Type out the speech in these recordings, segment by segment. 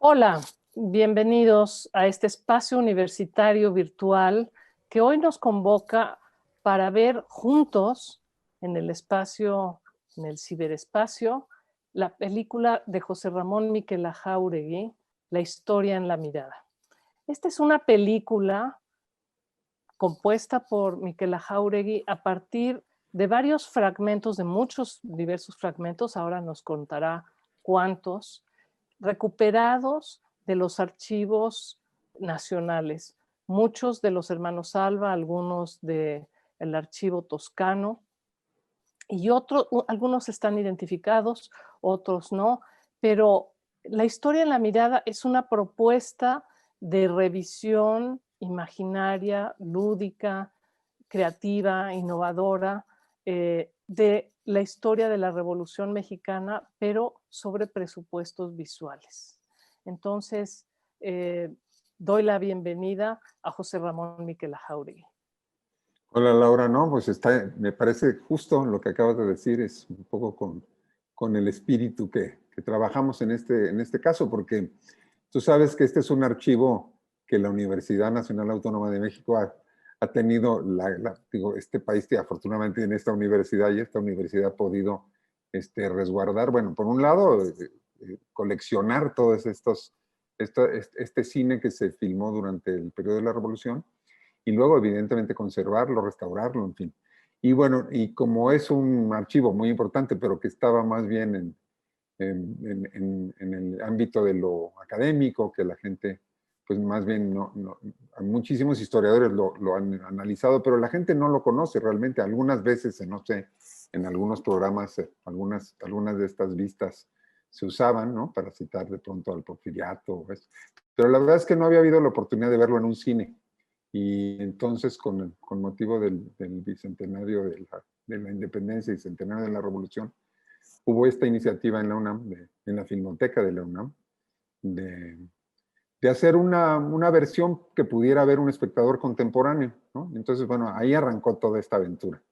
Hola, bienvenidos a este espacio universitario virtual que hoy nos convoca para ver juntos en el espacio, en el ciberespacio, la película de José Ramón Miquela Jáuregui, La historia en la mirada. Esta es una película compuesta por Miquela Jáuregui a partir de varios fragmentos, de muchos diversos fragmentos, ahora nos contará cuántos, recuperados de los archivos nacionales, muchos de los hermanos Alba, algunos del archivo toscano, y algunos están identificados, otros no, pero la historia en la mirada es una propuesta de revisión imaginaria, lúdica, creativa, innovadora, de la historia de la Revolución Mexicana, pero sobre presupuestos visuales. Entonces, doy la bienvenida a José Ramón Miquela Jáuregui. Hola Laura, no, pues me parece justo lo que acabas de decir, es un poco con el espíritu que trabajamos en este caso, porque tú sabes que este es un archivo que la Universidad Nacional Autónoma de México ha tenido, digo, este país que afortunadamente en esta universidad ha podido resguardar, bueno, por un lado, coleccionar todos este cine que se filmó durante el periodo de la Revolución, y luego evidentemente conservarlo, restaurarlo, en fin. Y bueno, y como es un archivo muy importante, pero que estaba más bien en el ámbito de lo académico, que la gente, pues más bien, muchísimos historiadores lo han analizado, pero la gente no lo conoce realmente. Algunas veces, no sé, en algunos programas, algunas de estas vistas se usaban, ¿no? Para citar de pronto al Porfiriato, pero la verdad es que no había habido la oportunidad de verlo en un cine. Y entonces, con motivo del bicentenario de la independencia y centenario de la revolución, hubo esta iniciativa en la UNAM, en la Filmoteca de la UNAM, de, de hacer una versión que pudiera ver un espectador contemporáneo, ¿no? Entonces, bueno, ahí arrancó toda esta aventura,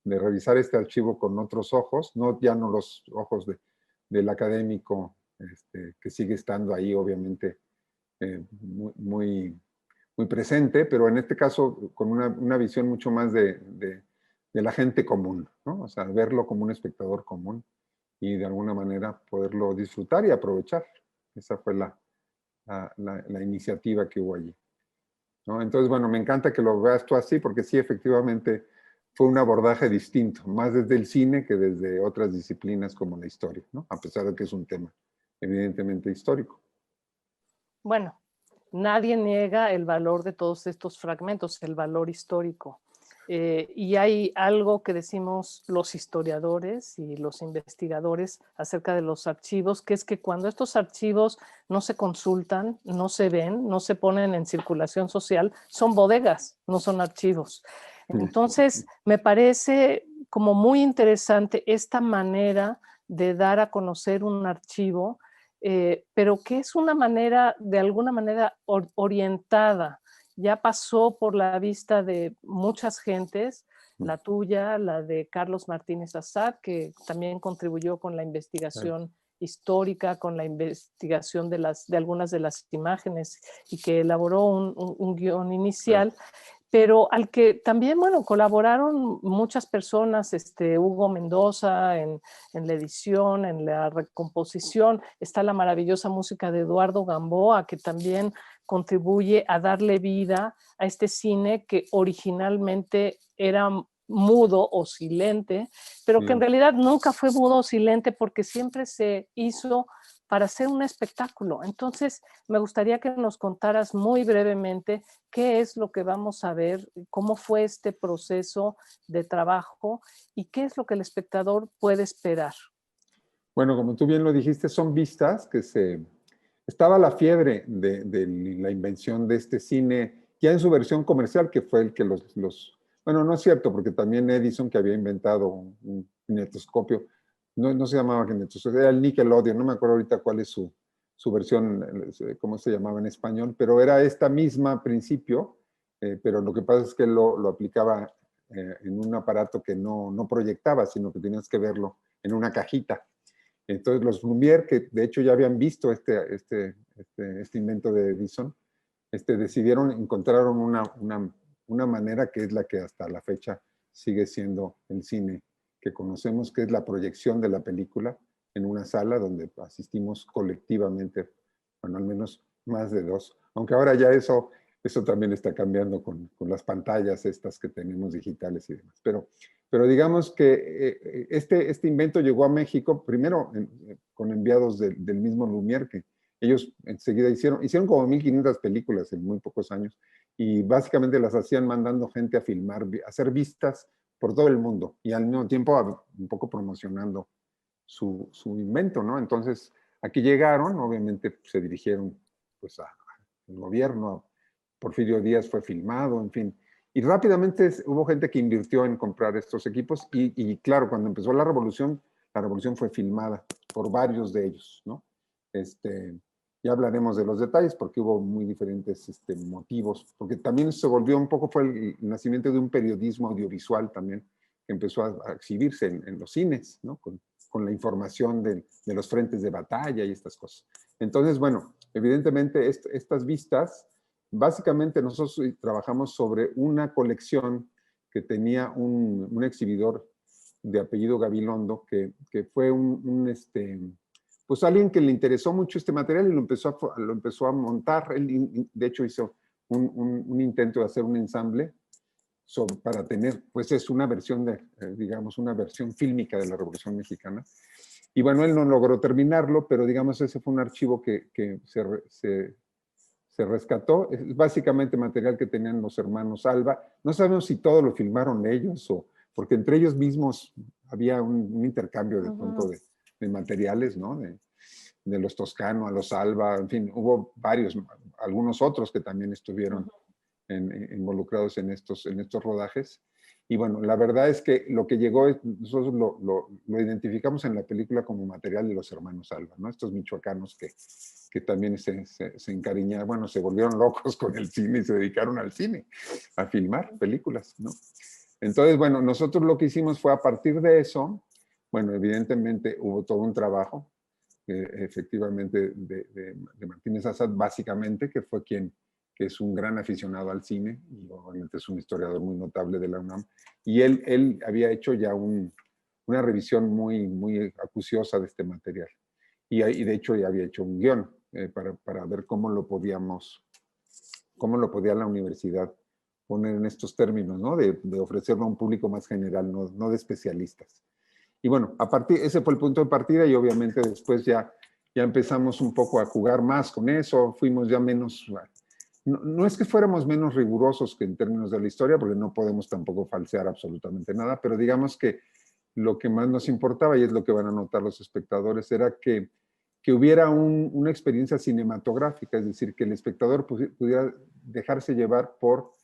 de revisar este archivo con otros ojos, ya no los ojos del académico, que sigue estando ahí, obviamente, muy muy presente, pero en este caso con una visión mucho más de la gente común, ¿no? O sea, verlo como un espectador común y de alguna manera poderlo disfrutar y aprovechar. Esa fue la iniciativa que hubo allí, ¿no? Entonces, bueno, me encanta que lo veas tú así, porque sí, efectivamente, fue un abordaje distinto, más desde el cine que desde otras disciplinas como la historia, ¿no? A pesar de que es un tema evidentemente histórico. Bueno, nadie niega el valor de todos estos fragmentos, el valor histórico. Y hay algo que decimos los historiadores y los investigadores acerca de los archivos, que es que cuando estos archivos no se consultan, no se ven, no se ponen en circulación social, son bodegas, no son archivos. Entonces, me parece como muy interesante esta manera de dar a conocer un archivo, pero que es una manera, de alguna manera, orientada. Ya pasó por la vista de muchas gentes, la tuya, la de Carlos Martínez Azad, que también contribuyó con la investigación histórica, con la investigación de algunas de las imágenes y que elaboró un guión inicial. Pero al que también, bueno, colaboraron muchas personas, Hugo Mendoza en la edición, en la recomposición, está la maravillosa música de Eduardo Gamboa, que también contribuye a darle vida a este cine que originalmente era mudo o silente, pero que en realidad nunca fue mudo o silente porque siempre se hizo para hacer un espectáculo. Entonces, me gustaría que nos contaras muy brevemente qué es lo que vamos a ver, cómo fue este proceso de trabajo y qué es lo que el espectador puede esperar. Bueno, como tú bien lo dijiste, son vistas Estaba la fiebre de la invención de este cine, ya en su versión comercial, que fue el que bueno, no es cierto, porque también Edison, que había inventado un kinetoscopio, no se llamaba kinetoscopio, era el Nickelodeon, no me acuerdo ahorita cuál es su versión, cómo se llamaba en español, pero era esta misma principio, pero lo que pasa es que lo aplicaba en un aparato que no proyectaba, sino que tenías que verlo en una cajita. Entonces los Lumière, que de hecho ya habían visto este invento de Edison, decidieron, encontraron una manera que es la que hasta la fecha sigue siendo el cine que conocemos, que es la proyección de la película en una sala donde asistimos colectivamente, bueno, al menos más de dos. Aunque ahora ya eso también está cambiando con las pantallas estas que tenemos digitales y demás. Pero digamos que este invento llegó a México primero con enviados del mismo Lumière, que ellos enseguida hicieron como 1500 películas en muy pocos años y básicamente las hacían mandando gente a filmar, a hacer vistas por todo el mundo y al mismo tiempo un poco promocionando su invento, ¿no? Entonces, aquí llegaron, obviamente se dirigieron pues al gobierno, Porfirio Díaz fue filmado, en fin. Y rápidamente hubo gente que invirtió en comprar estos equipos y claro, cuando empezó la revolución fue filmada por varios de ellos, ¿no? Ya hablaremos de los detalles porque hubo muy diferentes motivos, porque también se volvió un poco, fue el nacimiento de un periodismo audiovisual también, que empezó a exhibirse en los cines, ¿no? Con la información de los frentes de batalla y estas cosas. Entonces, bueno, evidentemente estas vistas, básicamente nosotros trabajamos sobre una colección que tenía un exhibidor de apellido Gabilondo, que fue pues alguien que le interesó mucho este material y lo empezó a montar. Él, de hecho, hizo un intento de hacer un ensamble para tener, pues es una versión digamos, una versión fílmica de la Revolución Mexicana. Y bueno, él no logró terminarlo, pero digamos, ese fue un archivo que se rescató. Es básicamente material que tenían los hermanos Alba. No sabemos si todo lo filmaron ellos porque entre ellos mismos había un intercambio de pronto de materiales, ¿no? De los Toscano a los Alba, en fin, hubo varios, algunos otros que también estuvieron involucrados en estos rodajes. Y bueno, la verdad es que lo que llegó, nosotros lo identificamos en la película como material de los hermanos Alba, ¿no? Estos michoacanos que también se encariñaron, bueno, se volvieron locos con el cine y se dedicaron al cine, a filmar películas, ¿no? Entonces, bueno, nosotros lo que hicimos fue a partir de eso, bueno, evidentemente hubo todo un trabajo, efectivamente, de Martínez Assad, básicamente, que fue que es un gran aficionado al cine y obviamente es un historiador muy notable de la UNAM. Y él había hecho ya una revisión muy, muy acuciosa de este material. Y de hecho ya había hecho un guión para ver cómo lo podía la universidad poner en estos términos, ¿no? De ofrecerlo a un público más general, no de especialistas. Y bueno, ese fue el punto de partida y obviamente después ya empezamos un poco a jugar más con eso, fuimos ya menos, no es que fuéramos menos rigurosos que en términos de la historia, porque no podemos tampoco falsear absolutamente nada, pero digamos que lo que más nos importaba, y es lo que van a notar los espectadores, era que hubiera una experiencia cinematográfica, es decir, que el espectador pudiera dejarse llevar por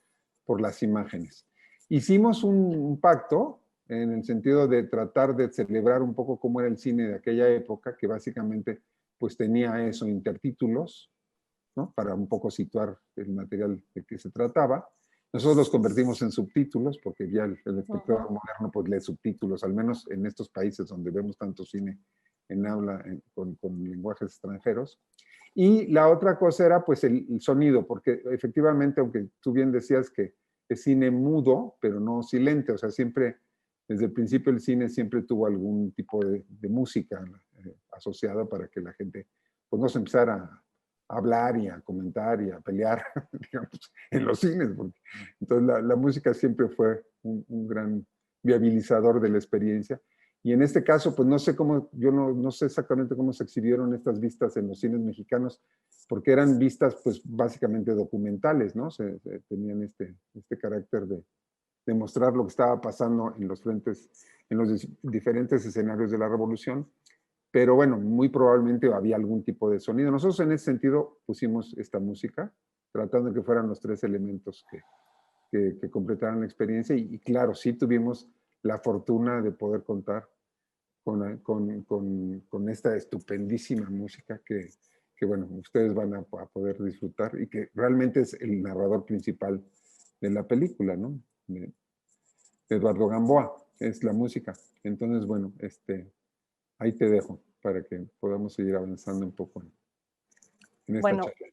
las imágenes. Hicimos un pacto en el sentido de tratar de celebrar un poco cómo era el cine de aquella época, que básicamente pues tenía eso, intertítulos, ¿no? Para un poco situar el material de que se trataba. Nosotros los convertimos en subtítulos, porque ya el espectador moderno pues lee subtítulos, al menos en estos países donde vemos tanto cine en habla con lenguajes extranjeros. Y la otra cosa era pues el sonido, porque efectivamente, aunque tú bien decías que es cine mudo, pero no silente, o sea, siempre, desde el principio el cine siempre tuvo algún tipo de música asociada para que la gente pues no se empezara a hablar y a comentar y a pelear, digamos, en los cines. Porque, entonces la música siempre fue un gran viabilizador de la experiencia. Y en este caso, pues no sé cómo, yo no sé exactamente cómo se exhibieron estas vistas en los cines mexicanos, porque eran vistas pues básicamente documentales, ¿no? Tenían este carácter de mostrar lo que estaba pasando en los frentes, en los diferentes escenarios de la revolución. Pero bueno, muy probablemente había algún tipo de sonido. Nosotros en ese sentido pusimos esta música, tratando de que fueran los tres elementos que completaran la experiencia. Y claro, sí tuvimos la fortuna de poder contar con esta estupendísima música que, bueno, ustedes van a poder disfrutar y que realmente es el narrador principal de la película, ¿no? De Eduardo Gamboa, es la música. Entonces, bueno, ahí te dejo. para que podamos seguir avanzando un poco en esta Bueno, charla.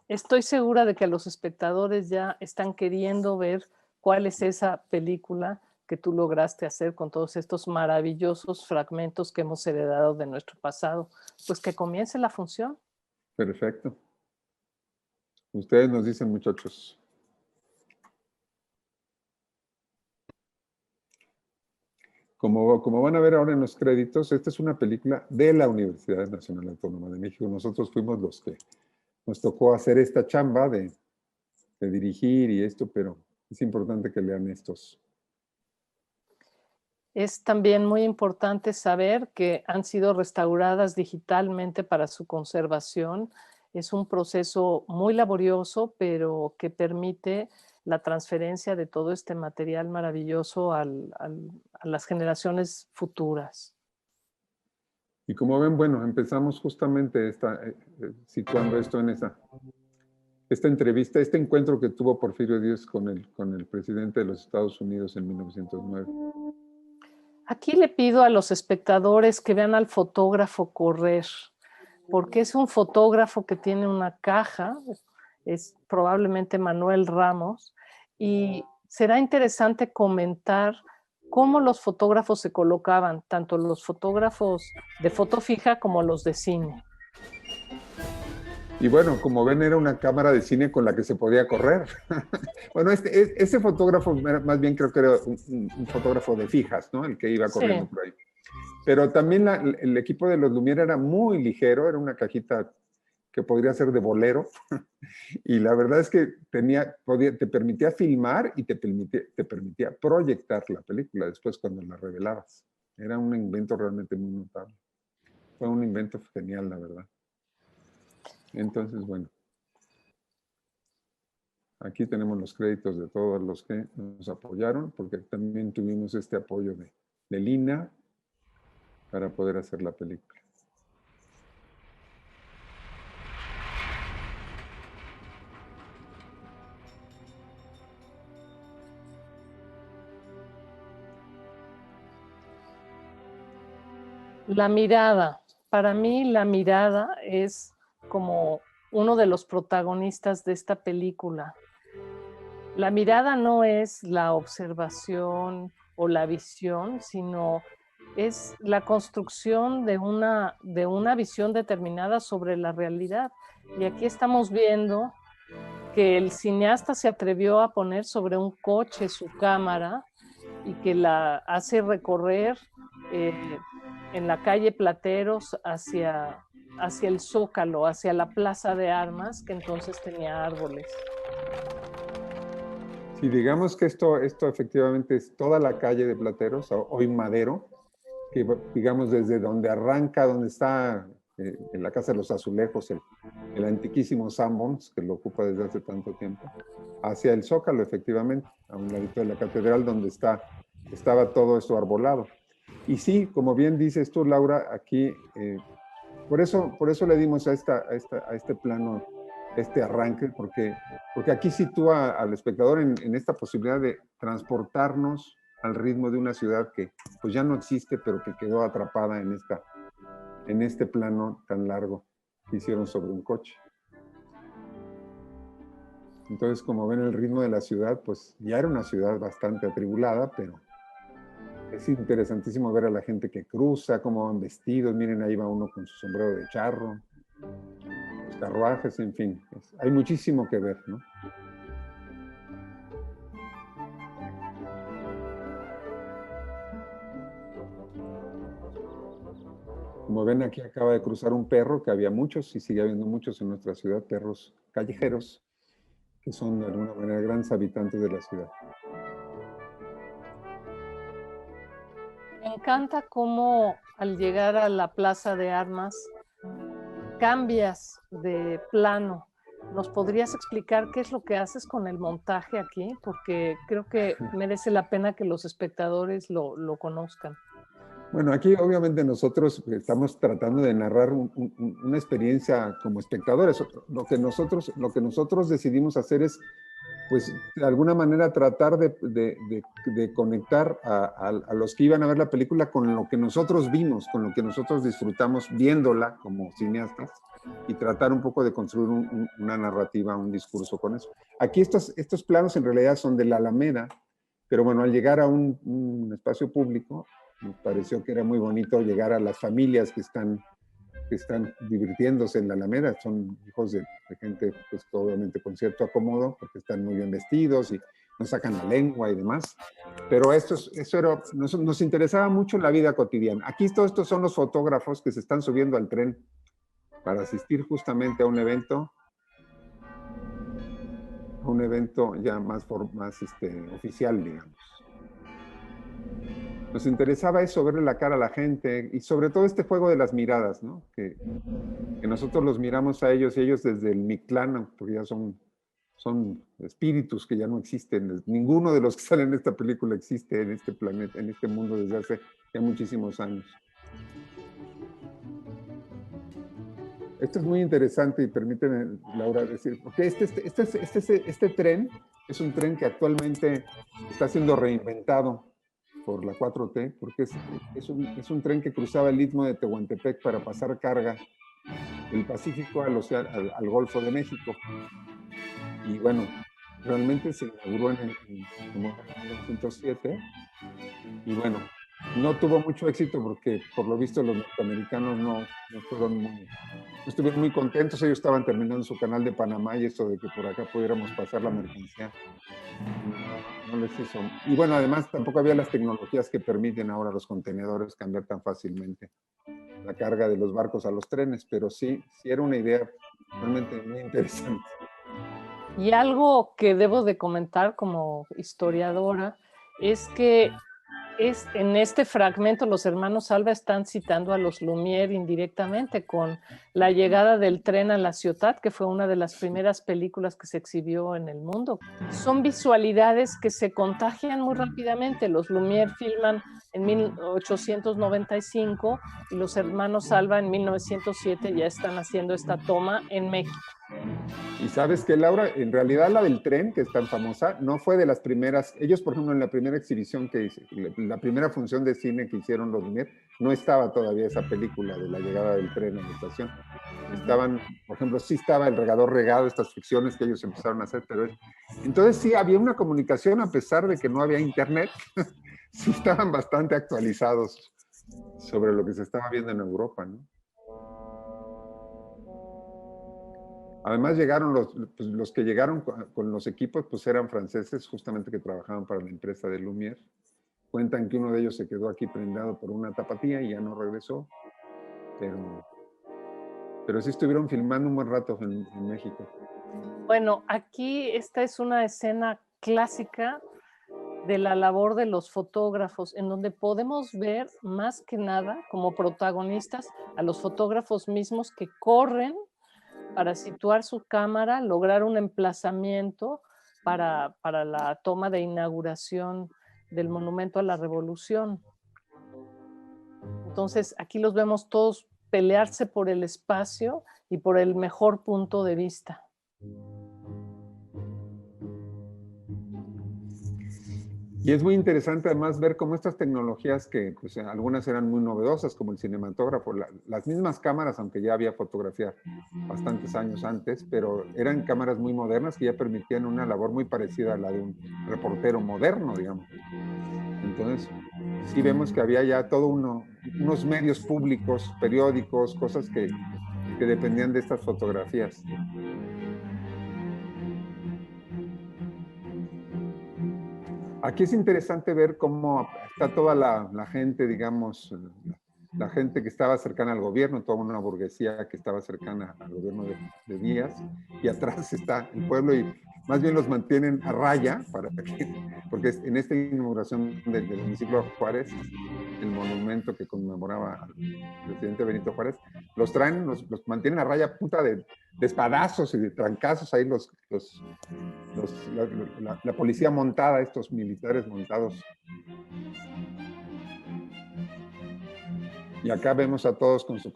estoy segura de que los espectadores ya están queriendo ver cuál es esa película que tú lograste hacer con todos estos maravillosos fragmentos que hemos heredado de nuestro pasado. Pues que comience la función. Perfecto. Ustedes nos dicen, muchachos. Como van a ver ahora en los créditos, esta es una película de la Universidad Nacional Autónoma de México. Nosotros fuimos los que nos tocó hacer esta chamba de dirigir y esto, pero es importante que lean estos. Es también muy importante saber que han sido restauradas digitalmente para su conservación. Es un proceso muy laborioso, pero que permite la transferencia de todo este material maravilloso a las generaciones futuras. Y como ven, bueno, empezamos justamente situando esto en esta entrevista, este encuentro que tuvo Porfirio Díaz con el presidente de los Estados Unidos en 1909. Aquí le pido a los espectadores que vean al fotógrafo correr, porque es un fotógrafo que tiene una caja, es probablemente Manuel Ramos, y será interesante comentar cómo los fotógrafos se colocaban, tanto los fotógrafos de foto fija como los de cine. Y bueno, como ven, era una cámara de cine con la que se podía correr. Bueno, ese fotógrafo, más bien creo que era un fotógrafo de fijas, ¿no? El que iba corriendo por ahí. Pero también el equipo de los Lumière era muy ligero, era una cajita que podría ser de bolero. Y la verdad es que te permitía filmar y te permitía proyectar la película después cuando la revelabas. Era un invento realmente muy notable. Fue un invento genial, la verdad. Entonces, bueno, aquí tenemos los créditos de todos los que nos apoyaron, porque también tuvimos este apoyo de Lina para poder hacer la película. La mirada. Para mí la mirada es como uno de los protagonistas de esta película. La mirada no es la observación o la visión, sino es la construcción de una visión determinada sobre la realidad. Y aquí estamos viendo que el cineasta se atrevió a poner sobre un coche su cámara y que la hace recorrer en la calle Plateros hacia el Zócalo, hacia la Plaza de Armas, que entonces tenía árboles. Si digamos que esto efectivamente es toda la calle de Plateros, hoy Madero, que digamos desde donde arranca, donde está en la Casa de los Azulejos, el antiquísimo Sanborns, que lo ocupa desde hace tanto tiempo, hacia el Zócalo, efectivamente, a un ladito de la catedral donde estaba todo esto arbolado. Y sí, como bien dices tú, Laura, aquí, por eso le dimos a este plano, este arranque, porque aquí sitúa al espectador en esta posibilidad de transportarnos al ritmo de una ciudad que pues ya no existe, pero que quedó atrapada en este plano tan largo que hicieron sobre un coche. Entonces, como ven, el ritmo de la ciudad, pues ya era una ciudad bastante atribulada, pero es interesantísimo ver a la gente que cruza, cómo van vestidos. Miren, ahí va uno con su sombrero de charro, los carruajes, en fin. Hay muchísimo que ver, ¿no? Como ven, aquí acaba de cruzar un perro, que había muchos y sigue habiendo muchos en nuestra ciudad, perros callejeros, que son de alguna manera grandes habitantes de la ciudad. Me encanta cómo al llegar a la Plaza de Armas cambias de plano. ¿Nos podrías explicar qué es lo que haces con el montaje aquí? Porque creo que merece la pena que los espectadores lo conozcan. Bueno, aquí obviamente nosotros estamos tratando de narrar una experiencia como espectadores. Lo que nosotros decidimos hacer es pues de alguna manera tratar de conectar a los que iban a ver la película con lo que nosotros vimos, con lo que nosotros disfrutamos viéndola como cineastas, y tratar un poco de construir una narrativa, un discurso con eso. Aquí estos planos en realidad son de la Alameda, pero bueno, al llegar a un espacio público, nos pareció que era muy bonito llegar a las familias que están divirtiéndose en la Alameda. Son hijos de gente, pues obviamente con cierto acomodo, porque están muy bien vestidos y nos sacan la lengua y demás. Pero nos interesaba mucho la vida cotidiana. Aquí todos estos son los fotógrafos que se están subiendo al tren para asistir justamente a un evento ya más oficial, digamos. Nos interesaba eso, verle la cara a la gente y sobre todo este juego de las miradas, ¿no? Que nosotros los miramos a ellos y ellos desde el Mictlán, porque ya son espíritus que ya no existen. Ninguno de los que salen en esta película existe en este planeta, en este mundo desde hace ya muchísimos años. Esto es muy interesante y permíteme, Laura, decir, porque este tren es un tren que actualmente está siendo reinventado por la 4T, porque es un tren que cruzaba el Istmo de Tehuantepec para pasar carga del Pacífico al Golfo de México. Y bueno, realmente se inauguró en 1907 y bueno, no tuvo mucho éxito porque por lo visto los norteamericanos no estuvieron muy contentos. Ellos estaban terminando su canal de Panamá y esto de que por acá pudiéramos pasar la mercancía no les hizo. Y bueno, además tampoco había las tecnologías que permiten ahora a los contenedores cambiar tan fácilmente la carga de los barcos a los trenes, pero sí era una idea realmente muy interesante. Y algo que debo de comentar como historiadora es que en este fragmento los hermanos Alba están citando a los Lumière indirectamente con la llegada del tren a la ciudad, que fue una de las primeras películas que se exhibió en el mundo. Son visualidades que se contagian muy rápidamente. Los Lumière filman en 1895 y los hermanos Alba en 1907 ya están haciendo esta toma en México. Y sabes que, Laura, en realidad la del tren, que es tan famosa, no fue de las primeras. Ellos, por ejemplo, en la primera exhibición que hice, la primera función de cine que hicieron los Lumière, no estaba todavía esa película de la llegada del tren a la estación. Estaban, por ejemplo, sí estaba El regador regado, estas ficciones que ellos empezaron a hacer, pero entonces sí había una comunicación a pesar de que no había internet. Sí estaban bastante actualizados sobre lo que se estaba viendo en Europa, ¿no? Además llegaron los que llegaron con los equipos, pues eran franceses justamente que trabajaban para la empresa de Lumière. Cuentan que uno de ellos se quedó aquí prendado por una tapatía y ya no regresó, pero sí estuvieron filmando un buen rato en México. Bueno, aquí esta es una escena clásica de la labor de los fotógrafos, en donde podemos ver más que nada como protagonistas a los fotógrafos mismos que corren para situar su cámara, lograr un emplazamiento para la toma de inauguración del Monumento a la Revolución. Entonces, aquí los vemos todos pelearse por el espacio y por el mejor punto de vista. Y es muy interesante además ver cómo estas tecnologías que pues, algunas eran muy novedosas, como el cinematógrafo, las mismas cámaras, aunque ya había fotografía bastantes años antes, pero eran cámaras muy modernas que ya permitían una labor muy parecida a la de un reportero moderno, digamos. Entonces, sí vemos que había ya todo unos medios públicos, periódicos, cosas que dependían de estas fotografías. Aquí es interesante ver cómo está toda la gente, digamos, la gente que estaba cercana al gobierno, toda una burguesía que estaba cercana al gobierno de Díaz, y atrás está el pueblo y más bien los mantienen a raya, porque en esta inauguración del municipio de Juárez, el monumento que conmemoraba al presidente Benito Juárez, los mantienen a raya punta de espadazos y de trancazos ahí la policía montada, estos militares montados. Y acá vemos a todos con su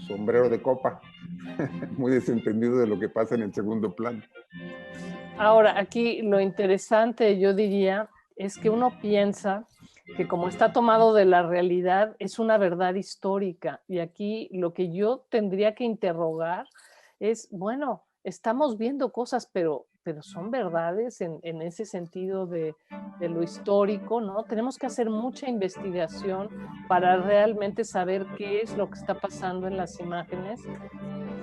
sombrero de copa, muy desentendido de lo que pasa en el segundo plano. Ahora, aquí lo interesante, yo diría, es que uno piensa que como está tomado de la realidad, es una verdad histórica. Y aquí lo que yo tendría que interrogar es, bueno, estamos viendo cosas, pero son verdades en ese sentido de lo histórico, ¿no? Tenemos que hacer mucha investigación para realmente saber qué es lo que está pasando en las imágenes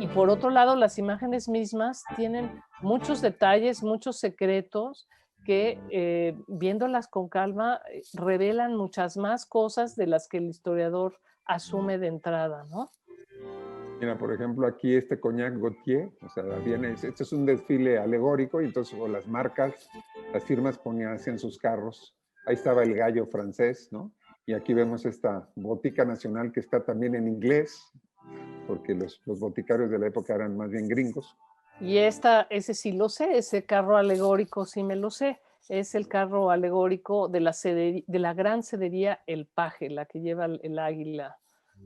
y por otro lado, las imágenes mismas tienen muchos detalles, muchos secretos que viéndolas con calma revelan muchas más cosas de las que el historiador asume de entrada, ¿no? Mira, por ejemplo, aquí este Cognac Gautier, o sea, viene, este es un desfile alegórico y entonces o las marcas, las firmas ponían, hacían sus carros. Ahí estaba el gallo francés, ¿no? Y aquí vemos esta botica nacional que está también en inglés, porque los boticarios de la época eran más bien gringos. Y ese sí lo sé, ese carro alegórico sí me lo sé. Es el carro alegórico de de la gran cedería El Paje, la que lleva el águila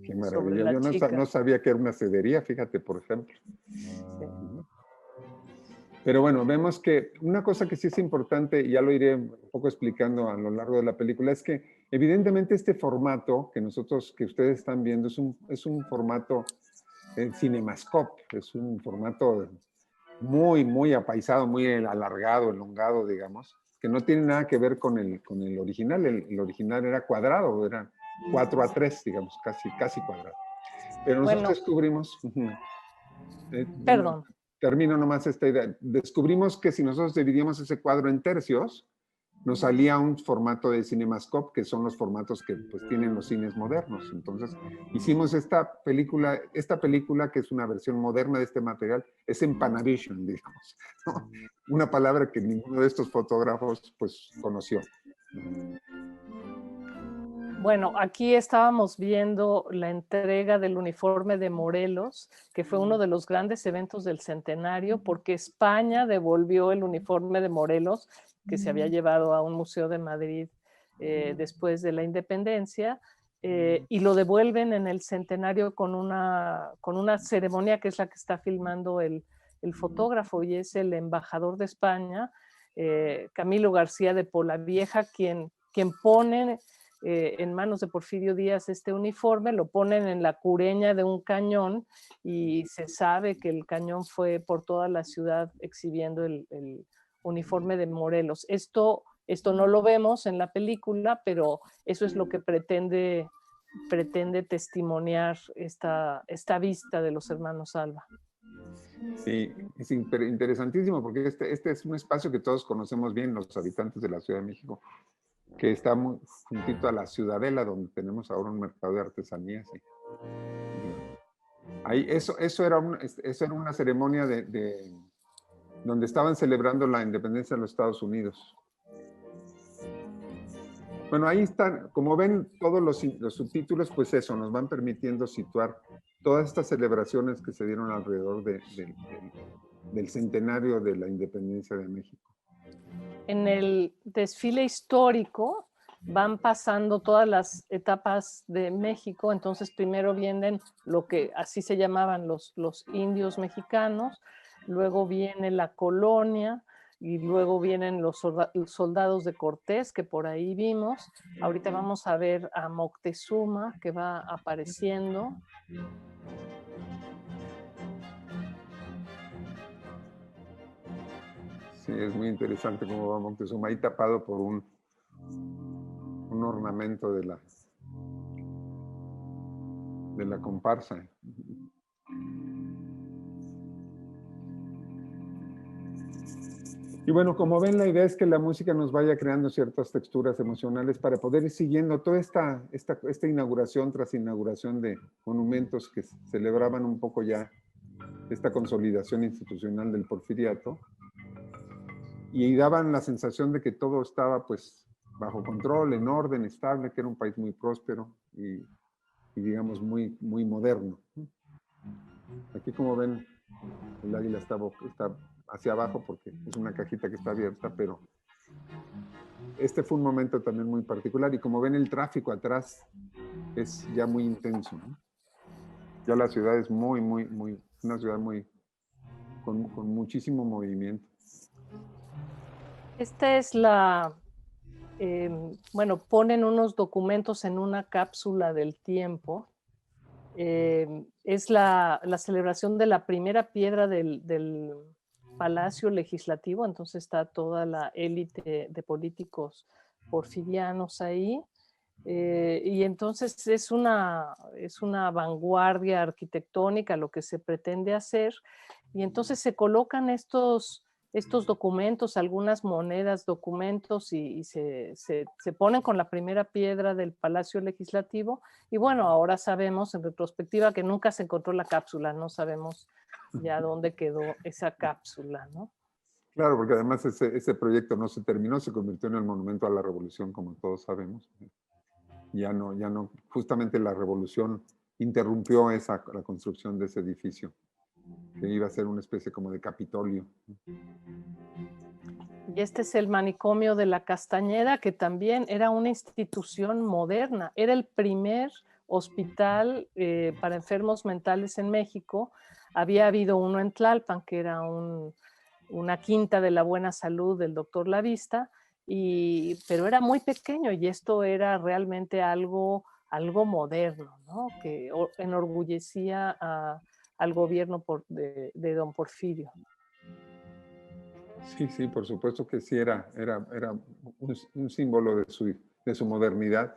Qué sobre maravilla. la Yo no chica. sabía que era una cedería, fíjate, por ejemplo. Sí. Pero bueno, vemos que una cosa que sí es importante, y ya lo iré un poco explicando a lo largo de la película, es que evidentemente este formato que ustedes están viendo, es un formato Cinemascope, es un formato muy, muy apaisado, muy alargado, elongado, digamos, que no tiene nada que ver con el original. El original era cuadrado, era 4:3, digamos, casi cuadrado. Pero nosotros Bueno, descubrimos, bueno, perdón. termino nomás esta idea, descubrimos que si nosotros dividíamos ese cuadro en tercios, nos salía un formato de Cinemascope, que son los formatos que pues tienen los cines modernos. Entonces, hicimos esta película que es una versión moderna de este material, es en Panavision, digamos, ¿no? Una palabra que ninguno de estos fotógrafos pues conoció. Bueno, aquí estábamos viendo la entrega del uniforme de Morelos, que fue uno de los grandes eventos del centenario, porque España devolvió el uniforme de Morelos, que se había llevado a un museo de Madrid después de la independencia, y lo devuelven en el centenario con una ceremonia que es la que está filmando el fotógrafo, y es el embajador de España, Camilo García de Polavieja, quien pone en manos de Porfirio Díaz este uniforme, lo ponen en la cureña de un cañón y se sabe que el cañón fue por toda la ciudad exhibiendo el uniforme de Morelos. Esto no lo vemos en la película, pero eso es lo que pretende testimoniar esta vista de los hermanos Alba. Sí, es interesantísimo porque este es un espacio que todos conocemos bien, los habitantes de la Ciudad de México, que está muy juntito a la Ciudadela, donde tenemos ahora un mercado de artesanías. Ahí, eso era una ceremonia donde estaban celebrando la independencia de los Estados Unidos. Bueno, ahí están, como ven, todos los subtítulos, pues eso, nos van permitiendo situar todas estas celebraciones que se dieron alrededor del centenario de la independencia de México. En el desfile histórico van pasando todas las etapas de México, entonces primero vienen lo que así se llamaban los indios mexicanos, luego viene la colonia y luego vienen los soldados de Cortés que por ahí vimos. Ahorita vamos a ver a Moctezuma que va apareciendo. Sí, es muy interesante cómo va Moctezuma ahí tapado por un ornamento de la comparsa. Y bueno, como ven, la idea es que la música nos vaya creando ciertas texturas emocionales para poder ir siguiendo toda esta inauguración tras inauguración de monumentos que celebraban un poco ya esta consolidación institucional del porfiriato y daban la sensación de que todo estaba pues bajo control, en orden, estable, que era un país muy próspero y digamos muy, muy moderno. Aquí como ven, el águila está hacia abajo porque es una cajita que está abierta, pero este fue un momento también muy particular y como ven el tráfico atrás es ya muy intenso, ¿no? Ya la ciudad es una ciudad muy, con muchísimo movimiento. Esta es bueno, ponen unos documentos en una cápsula del tiempo. Es la celebración de la primera piedra del Palacio Legislativo, entonces está toda la élite de políticos porfirianos ahí. Y entonces es una vanguardia arquitectónica lo que se pretende hacer. Y entonces se colocan estos documentos, algunas monedas, documentos, y se ponen con la primera piedra del Palacio Legislativo. Y bueno, ahora sabemos en retrospectiva que nunca se encontró la cápsula, no sabemos ya dónde quedó esa cápsula, ¿no? Claro, porque además ese proyecto no se terminó, se convirtió en el Monumento a la Revolución, como todos sabemos. Ya no, justamente la revolución interrumpió la construcción de ese edificio, que iba a ser una especie como de Capitolio. Y este es el manicomio de la Castañeda, que también era una institución moderna. Era el primer hospital para enfermos mentales en México. Había habido uno en Tlalpan, que era una quinta de la buena salud del doctor Lavista, pero era muy pequeño y esto era realmente algo moderno, ¿no? Que enorgullecía al gobierno de don Porfirio. Sí, por supuesto que sí, era un símbolo de su modernidad,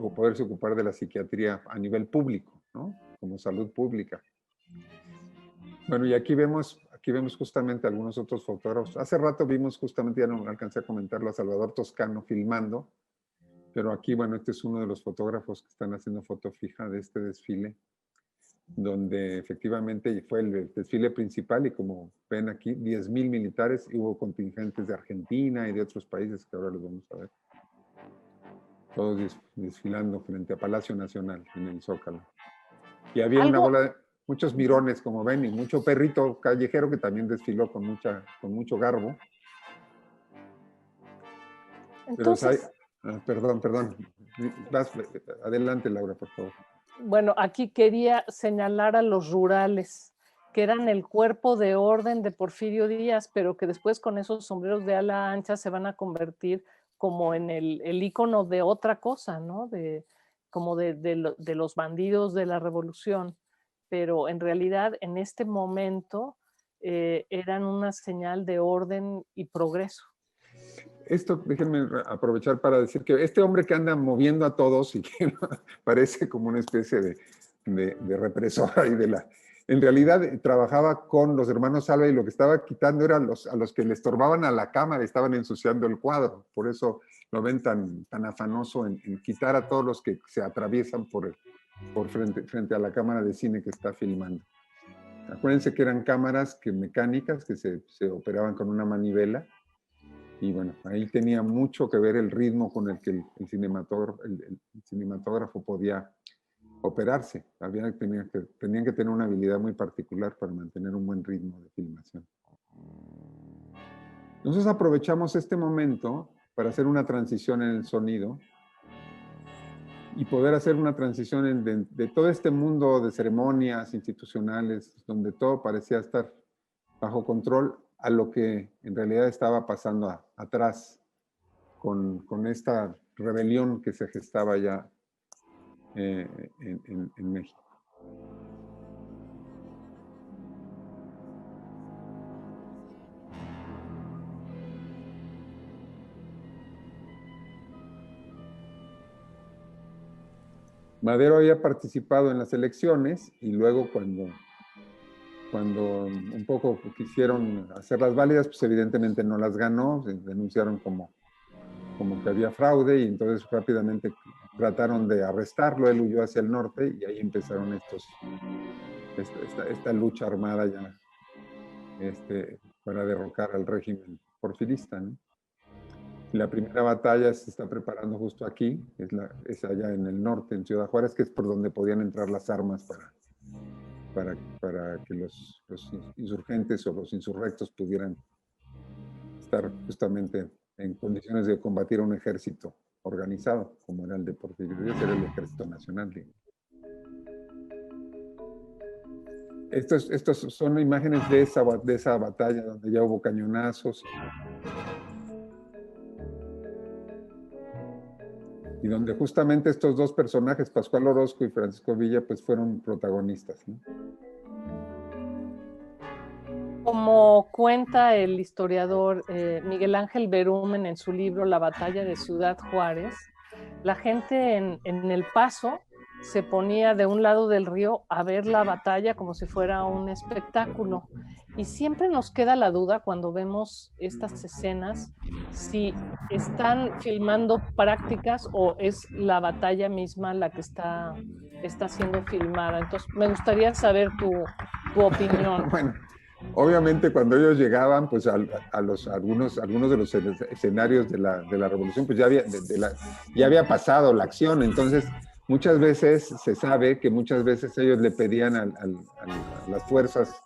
o poderse ocupar de la psiquiatría a nivel público, ¿no? Como salud pública. Bueno, y aquí vemos justamente algunos otros fotógrafos. Hace rato vimos justamente, ya no alcancé a comentarlo, a Salvador Toscano filmando, pero aquí, bueno, este es uno de los fotógrafos que están haciendo foto fija de este desfile, donde efectivamente fue el desfile principal y como ven aquí, 10,000 militares, y hubo contingentes de Argentina y de otros países que ahora los vamos a ver. Todos desfilando frente a Palacio Nacional en el Zócalo. Y había una bola de muchos mirones, como ven, y mucho perrito callejero que también desfiló con mucho garbo. Entonces, perdón. Adelante, Laura, por favor. bueno, aquí quería señalar a los rurales, que eran el cuerpo de orden de Porfirio Díaz, pero que después con esos sombreros de ala ancha se van a convertir como en el ícono de otra cosa, ¿no? Como de los bandidos de la revolución. Pero en realidad en este momento eran una señal de orden y progreso. Esto, déjenme aprovechar para decir que este hombre que anda moviendo a todos y que parece como una especie de represora en realidad trabajaba con los hermanos Salva y lo que estaba quitando eran a los que le estorbaban a la cámara, estaban ensuciando el cuadro. Por eso lo ven tan afanoso en quitar a todos los que se atraviesan por frente a la cámara de cine que está filmando. Acuérdense que eran cámaras mecánicas que se operaban con una manivela. Y bueno, ahí tenía mucho que ver el ritmo con el que el cinematógrafo podía operarse. Tenían que tener una habilidad muy particular para mantener un buen ritmo de filmación. Nosotros aprovechamos este momento para hacer una transición en el sonido y poder hacer una transición de todo este mundo de ceremonias institucionales, donde todo parecía estar bajo control, a lo que en realidad estaba pasando atrás con esta rebelión que se gestaba ya en México. Madero había participado en las elecciones y luego cuando un poco quisieron hacerlas válidas, pues evidentemente no las ganó, se denunciaron como que había fraude y entonces rápidamente trataron de arrestarlo, él huyó hacia el norte y ahí empezaron esta lucha armada ya para derrocar al régimen porfirista, ¿no? La primera batalla se está preparando justo aquí, es allá en el norte, en Ciudad Juárez, que es por donde podían entrar las armas para que los insurgentes o los insurrectos pudieran estar justamente en condiciones de combatir a un ejército organizado, como era el de Porfirio Díaz, era el Ejército Nacional. Estos son imágenes de esa batalla donde ya hubo cañonazos. y donde justamente estos dos personajes, Pascual Orozco y Francisco Villa, pues fueron protagonistas, ¿no? Como cuenta el historiador Miguel Ángel Berumen en su libro La batalla de Ciudad Juárez, la gente en El Paso se ponía de un lado del río a ver la batalla como si fuera un espectáculo. Y siempre nos queda la duda cuando vemos estas escenas si están filmando prácticas o es la batalla misma la que está siendo filmada. Entonces, me gustaría saber tu opinión. Bueno, obviamente cuando ellos llegaban, pues algunos de los escenarios de la revolución, pues ya había pasado la acción. Entonces, muchas veces se sabe que muchas veces ellos le pedían a las fuerzas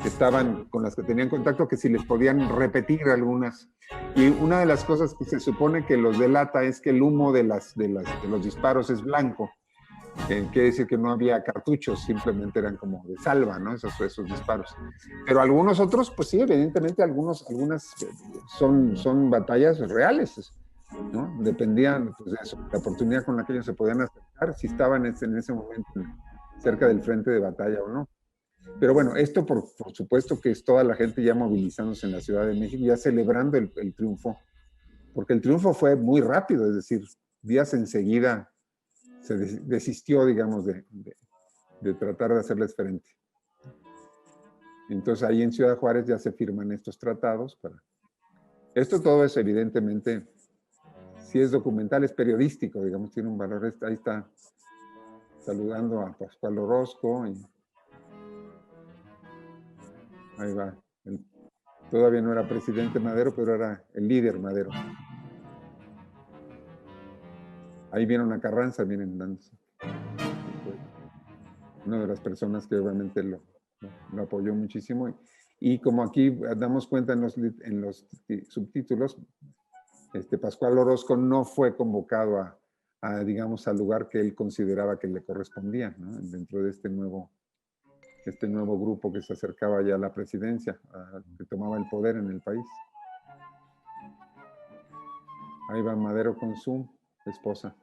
que estaban, con las que tenían contacto, que si les podían repetir algunas. Y una de las cosas que se supone que los delata es que el humo de los disparos es blanco. Quiere decir que no había cartuchos, simplemente eran como de salva, ¿no? Esos disparos. Pero algunos otros, pues sí, evidentemente algunas son batallas reales, ¿no? Dependían pues, de eso, la oportunidad con la que ellos se podían acercar, si estaban en ese momento cerca del frente de batalla o no. Pero bueno, esto por supuesto que es toda la gente ya movilizándose en la Ciudad de México, ya celebrando el triunfo, porque el triunfo fue muy rápido, es decir, días enseguida se desistió, digamos, de tratar de hacerles frente. Entonces ahí en Ciudad Juárez ya se firman estos tratados. Esto todo es evidentemente, si es documental, es periodístico, digamos, tiene un valor. Ahí está saludando a Pascual Orozco. Y ahí va. Todavía no era presidente Madero, pero era el líder Madero. Ahí viene una Carranza, vienen dándose. Una de las personas que obviamente lo apoyó muchísimo. Y como aquí damos cuenta en los subtítulos, Pascual Orozco no fue convocado digamos, al lugar que él consideraba que le correspondía, ¿no? Dentro de este nuevo grupo que se acercaba ya a la presidencia, que tomaba el poder en el país. Ahí va Madero con su esposa.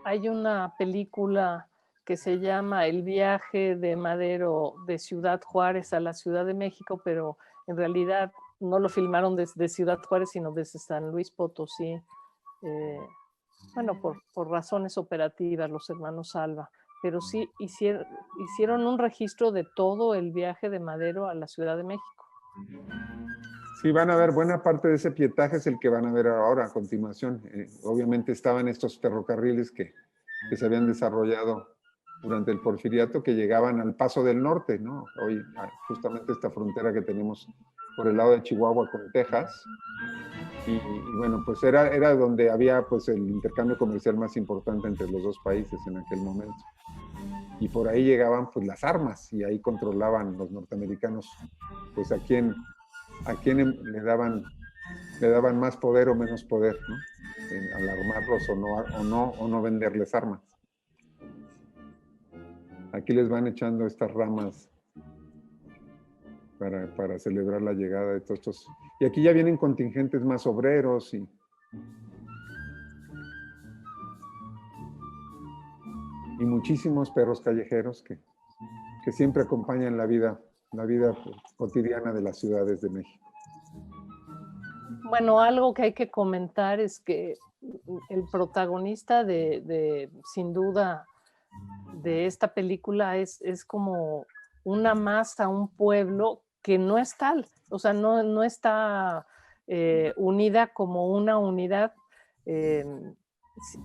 Hay una película que se llama El viaje de Madero de Ciudad Juárez a la Ciudad de México, pero en realidad no lo filmaron desde Ciudad Juárez, sino desde San Luis Potosí. Bueno, por razones operativas, los hermanos Alba, pero sí hicieron un registro de todo el viaje de Madero a la Ciudad de México. Sí, van a ver, buena parte de ese pietaje es el que van a ver ahora a continuación. Obviamente estaban estos ferrocarriles que se habían desarrollado durante el Porfiriato, que llegaban al Paso del Norte, ¿no? Hoy, justamente esta frontera que tenemos por el lado de Chihuahua con Texas. Y bueno, pues era donde había pues el intercambio comercial más importante entre los dos países en aquel momento. Y por ahí llegaban pues las armas y ahí controlaban los norteamericanos pues a quién le daban más poder o menos poder, ¿no? Al armarlos o no venderles armas. Aquí les van echando estas ramas para celebrar la llegada de todos estos. Y aquí ya vienen contingentes más obreros y muchísimos perros callejeros que siempre acompañan la vida cotidiana de las ciudades de México. Bueno, algo que hay que comentar es que el protagonista sin duda, de esta película es como una masa, un pueblo que no es tal, o sea, no está unida como una unidad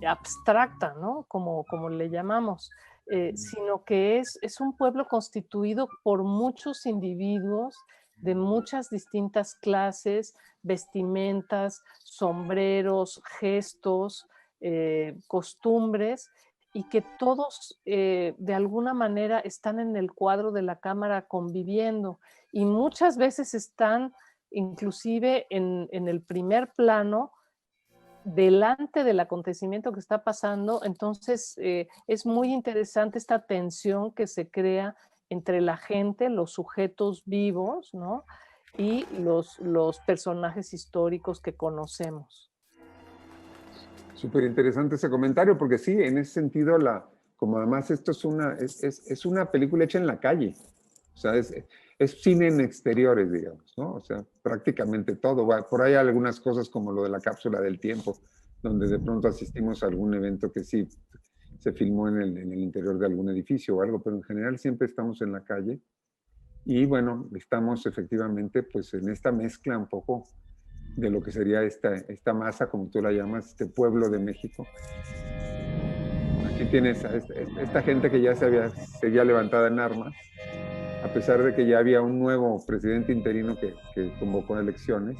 abstracta, ¿no? Como le llamamos, sino que es un pueblo constituido por muchos individuos de muchas distintas clases, vestimentas, sombreros, gestos, costumbres, y que todos de alguna manera están en el cuadro de la cámara conviviendo y muchas veces están inclusive en el primer plano delante del acontecimiento que está pasando. Entonces es muy interesante esta tensión que se crea entre la gente, los sujetos vivos, ¿no? y los personajes históricos que conocemos. Súper interesante ese comentario, porque sí, en ese sentido, como además esto es una película hecha en la calle. O sea, es cine en exteriores, digamos, ¿no? O sea, prácticamente todo. Por ahí hay algunas cosas como lo de la cápsula del tiempo, donde de pronto asistimos a algún evento que sí se filmó en el interior de algún edificio o algo, pero en general siempre estamos en la calle. Y bueno, estamos efectivamente pues en esta mezcla un poco de lo que sería esta masa, como tú la llamas, este pueblo de México. Aquí tienes a esta gente que ya seguía levantada en armas, a pesar de que ya había un nuevo presidente interino que convocó elecciones.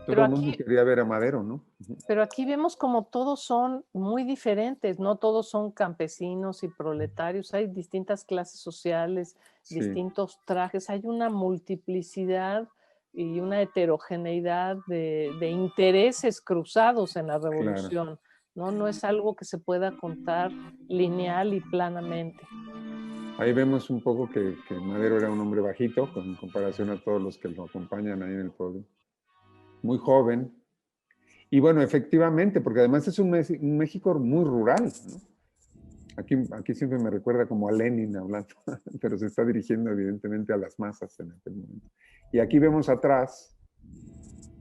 Pero Todo el mundo aquí, quería ver a Madero, ¿no? pero aquí vemos como todos son muy diferentes, no todos son campesinos y proletarios, hay distintas clases sociales, Sí, distintos trajes, hay una multiplicidad y una heterogeneidad de intereses cruzados en la claro. revolución, ¿no? No es algo que se pueda contar lineal y planamente. Ahí vemos un poco que Madero era un hombre bajito en comparación a todos los que lo acompañan ahí en el podio. Muy joven. Y bueno, efectivamente, porque además es un México muy rural, ¿no? Aquí siempre me recuerda como a Lenin hablando, pero se está dirigiendo evidentemente a las masas en aquel momento. Y aquí vemos atrás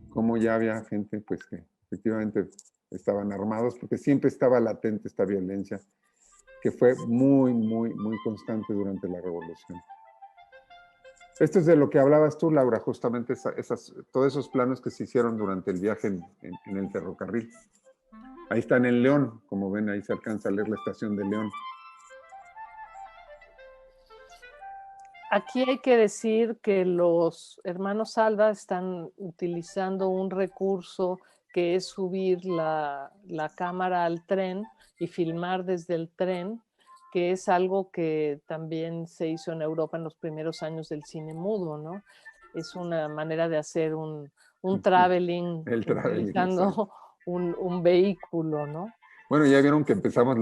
cómo ya había gente pues que efectivamente estaban armados, porque siempre estaba latente esta violencia, que fue muy, muy, muy constante durante la revolución. Esto es de lo que hablabas tú, Laura, justamente todos esos planos que se hicieron durante el viaje en el ferrocarril. Ahí están en León, como ven, ahí se alcanza a leer la estación de León. Aquí hay que decir que los hermanos Alba están utilizando un recurso que es subir la cámara al tren y filmar desde el tren, que es algo que también se hizo en Europa en los primeros años del cine mudo, ¿no? Es una manera de hacer un traveling El traveling, exacto. utilizando un vehículo, ¿no? Bueno, ya vieron que empezamos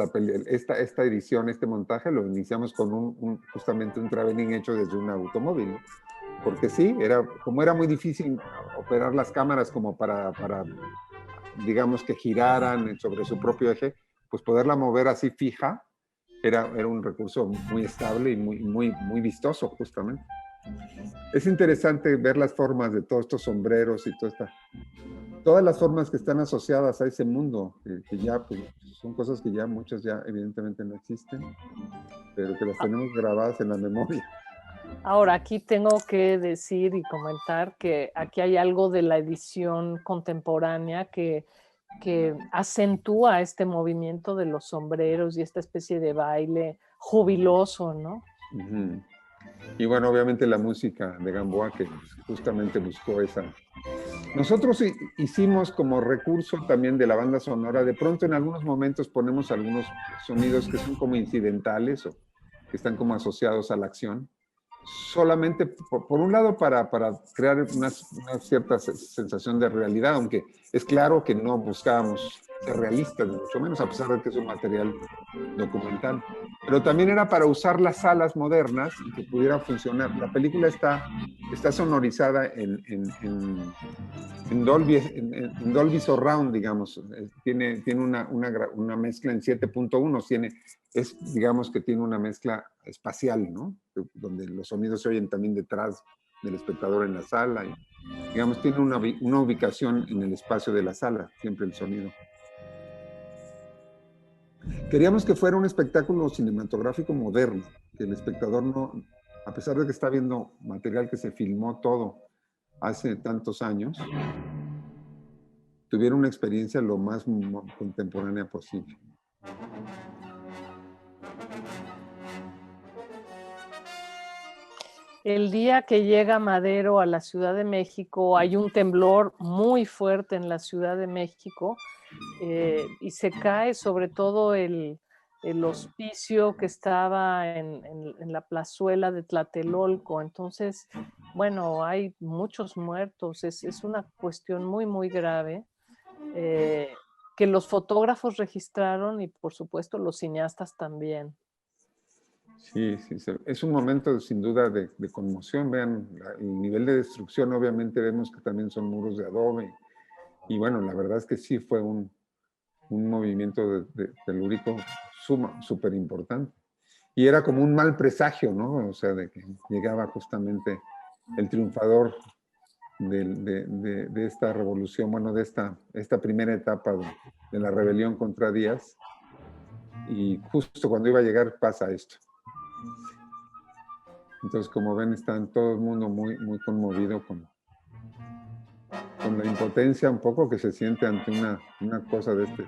esta edición, este montaje, lo iniciamos con justamente un traveling hecho desde un automóvil, ¿no? Porque sí, como era muy difícil operar las cámaras como para digamos, que giraran sobre su propio eje, pues poderla mover así fija era un recurso muy estable y muy vistoso, justamente. Es interesante ver las formas de todos estos sombreros y todas las formas que están asociadas a ese mundo, que ya pues, son cosas que ya muchas ya evidentemente no existen, pero que las tenemos grabadas en la memoria. Ahora, aquí tengo que decir y comentar que aquí hay algo de la edición contemporánea que acentúa este movimiento de los sombreros y esta especie de baile jubiloso, ¿no? Uh-huh. Y bueno, obviamente la música de Gamboa que justamente buscó esa. Nosotros hicimos como recurso también de la banda sonora, de pronto en algunos momentos ponemos algunos sonidos que son como incidentales o que están como asociados a la acción, solamente por un lado para crear una cierta sensación de realidad, aunque es claro que no buscábamos ser realistas, ni mucho menos, a pesar de que es un material documental. Pero también era para usar las salas modernas y que pudiera funcionar. La película está sonorizada en Dolby Surround, digamos. Tiene una mezcla en 7.1, digamos que tiene una mezcla espacial, ¿no? Donde los sonidos se oyen también detrás del espectador en la sala. Y, digamos, tiene una ubicación en el espacio de la sala, siempre el sonido. Queríamos que fuera un espectáculo cinematográfico moderno, que el espectador no, a pesar de que está viendo material que se filmó todo hace tantos años, tuviera una experiencia lo más contemporánea posible. El día que llega Madero a la Ciudad de México, hay un temblor muy fuerte en la Ciudad de México y se cae sobre todo el hospicio que estaba en la plazuela de Tlatelolco. Entonces, bueno, hay muchos muertos, es una cuestión muy, muy grave que los fotógrafos registraron y por supuesto los cineastas también. Sí, sí, es un momento sin duda de conmoción. Vean el nivel de destrucción, obviamente vemos que también son muros de adobe. Y bueno, la verdad es que sí fue un movimiento telúrico súper importante. Y era como un mal presagio, ¿no? O sea, de que llegaba justamente el triunfador de esta revolución, bueno, de esta primera etapa de la rebelión contra Díaz. Y justo cuando iba a llegar pasa esto. Entonces, como ven, está todo el mundo muy conmovido con la impotencia un poco que se siente ante una cosa de este.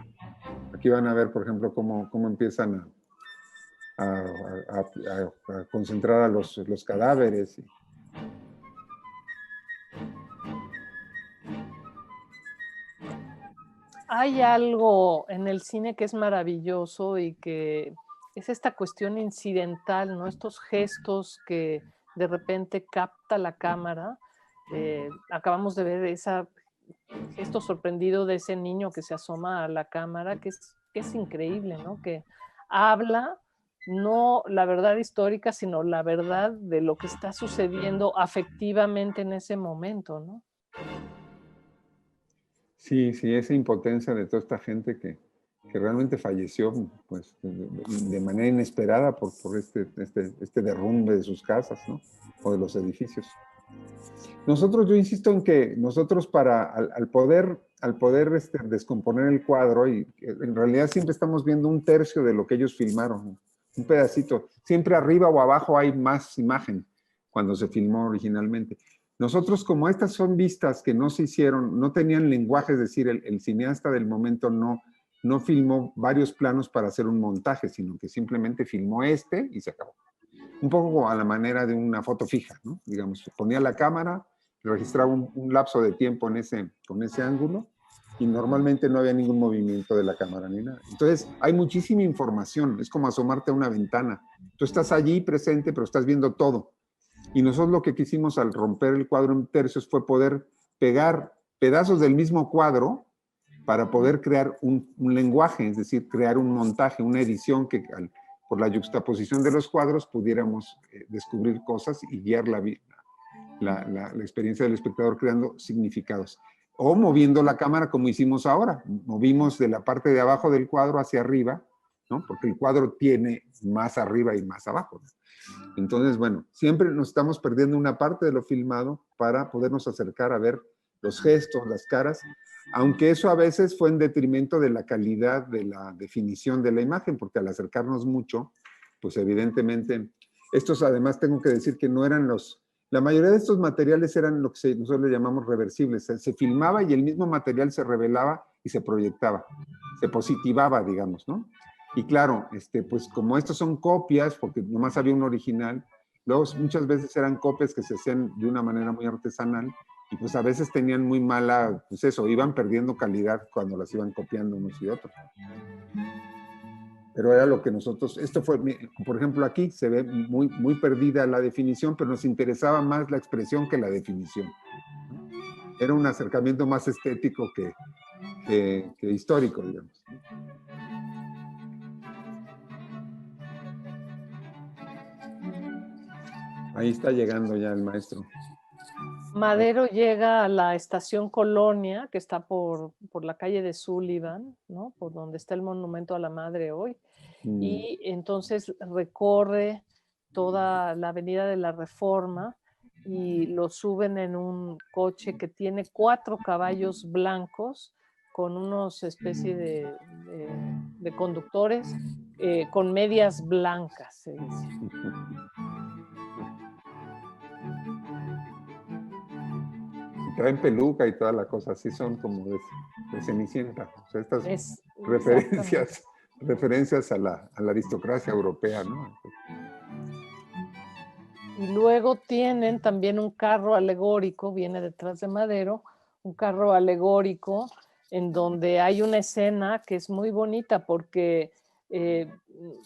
Aquí van a ver, por ejemplo, cómo empiezan a concentrar a los cadáveres. Hay algo en el cine que es maravilloso y que es esta cuestión incidental, ¿no? Estos gestos que de repente capta la cámara. Acabamos de ver ese gesto sorprendido de ese niño que se asoma a la cámara, que es increíble, ¿no? Que habla no la verdad histórica, sino la verdad de lo que está sucediendo afectivamente en ese momento, ¿no? Sí, sí, esa impotencia de toda esta gente que realmente falleció pues, de manera inesperada por este derrumbe de sus casas, ¿no? O de los edificios. Nosotros, yo insisto en que nosotros al poder descomponer el cuadro, y en realidad siempre estamos viendo un tercio de lo que ellos filmaron, ¿no? Un pedacito. Siempre arriba o abajo hay más imagen cuando se filmó originalmente. Nosotros, como estas son vistas que no se hicieron, no tenían lenguaje, es decir, el cineasta del momento no filmó varios planos para hacer un montaje, sino que simplemente filmó y se acabó. Un poco a la manera de una foto fija, ¿no? Digamos, ponía la cámara, registraba un lapso de tiempo con ese ángulo y normalmente no había ningún movimiento de la cámara ni nada. Entonces, hay muchísima información, es como asomarte a una ventana. Tú estás allí presente, pero estás viendo todo. Y nosotros lo que quisimos al romper el cuadro en tercios fue poder pegar pedazos del mismo cuadro para poder crear un lenguaje, es decir, crear un montaje, una edición que por la yuxtaposición de los cuadros pudiéramos descubrir cosas y guiar la experiencia del espectador creando significados. O moviendo la cámara como hicimos ahora. Movimos de la parte de abajo del cuadro hacia arriba, ¿no? Porque el cuadro tiene más arriba y más abajo, ¿no? Entonces, bueno, siempre nos estamos perdiendo una parte de lo filmado para podernos acercar a ver los gestos, las caras, aunque eso a veces fue en detrimento de la calidad de la definición de la imagen, porque al acercarnos mucho, pues evidentemente, estos además tengo que decir que no eran la mayoría de estos materiales eran lo que nosotros le llamamos reversibles, se filmaba y el mismo material se revelaba y se proyectaba, se positivaba, digamos, ¿no? Y claro, pues como estos son copias, porque nomás había un original, luego muchas veces eran copias que se hacían de una manera muy artesanal y pues a veces tenían muy mala, pues eso, iban perdiendo calidad cuando las iban copiando unos y otros. Pero era lo que nosotros, esto fue, por ejemplo, aquí se ve muy perdida la definición, pero nos interesaba más la expresión que la definición. Era un acercamiento más estético que histórico, digamos. Ahí está llegando ya el maestro. Madero llega a la estación Colonia, que está por la calle de Sullivan, ¿no? Por donde está el Monumento a la Madre hoy, y entonces recorre toda la Avenida de la Reforma y lo suben en un coche que tiene 4 caballos blancos con unos especie de conductores con medias blancas, se dice. Traen peluca y toda la cosa, así son como de Cenicienta. O sea, estas referencias a la aristocracia europea, ¿no? Y luego tienen también un carro alegórico, viene detrás de Madero, un carro alegórico en donde hay una escena que es muy bonita porque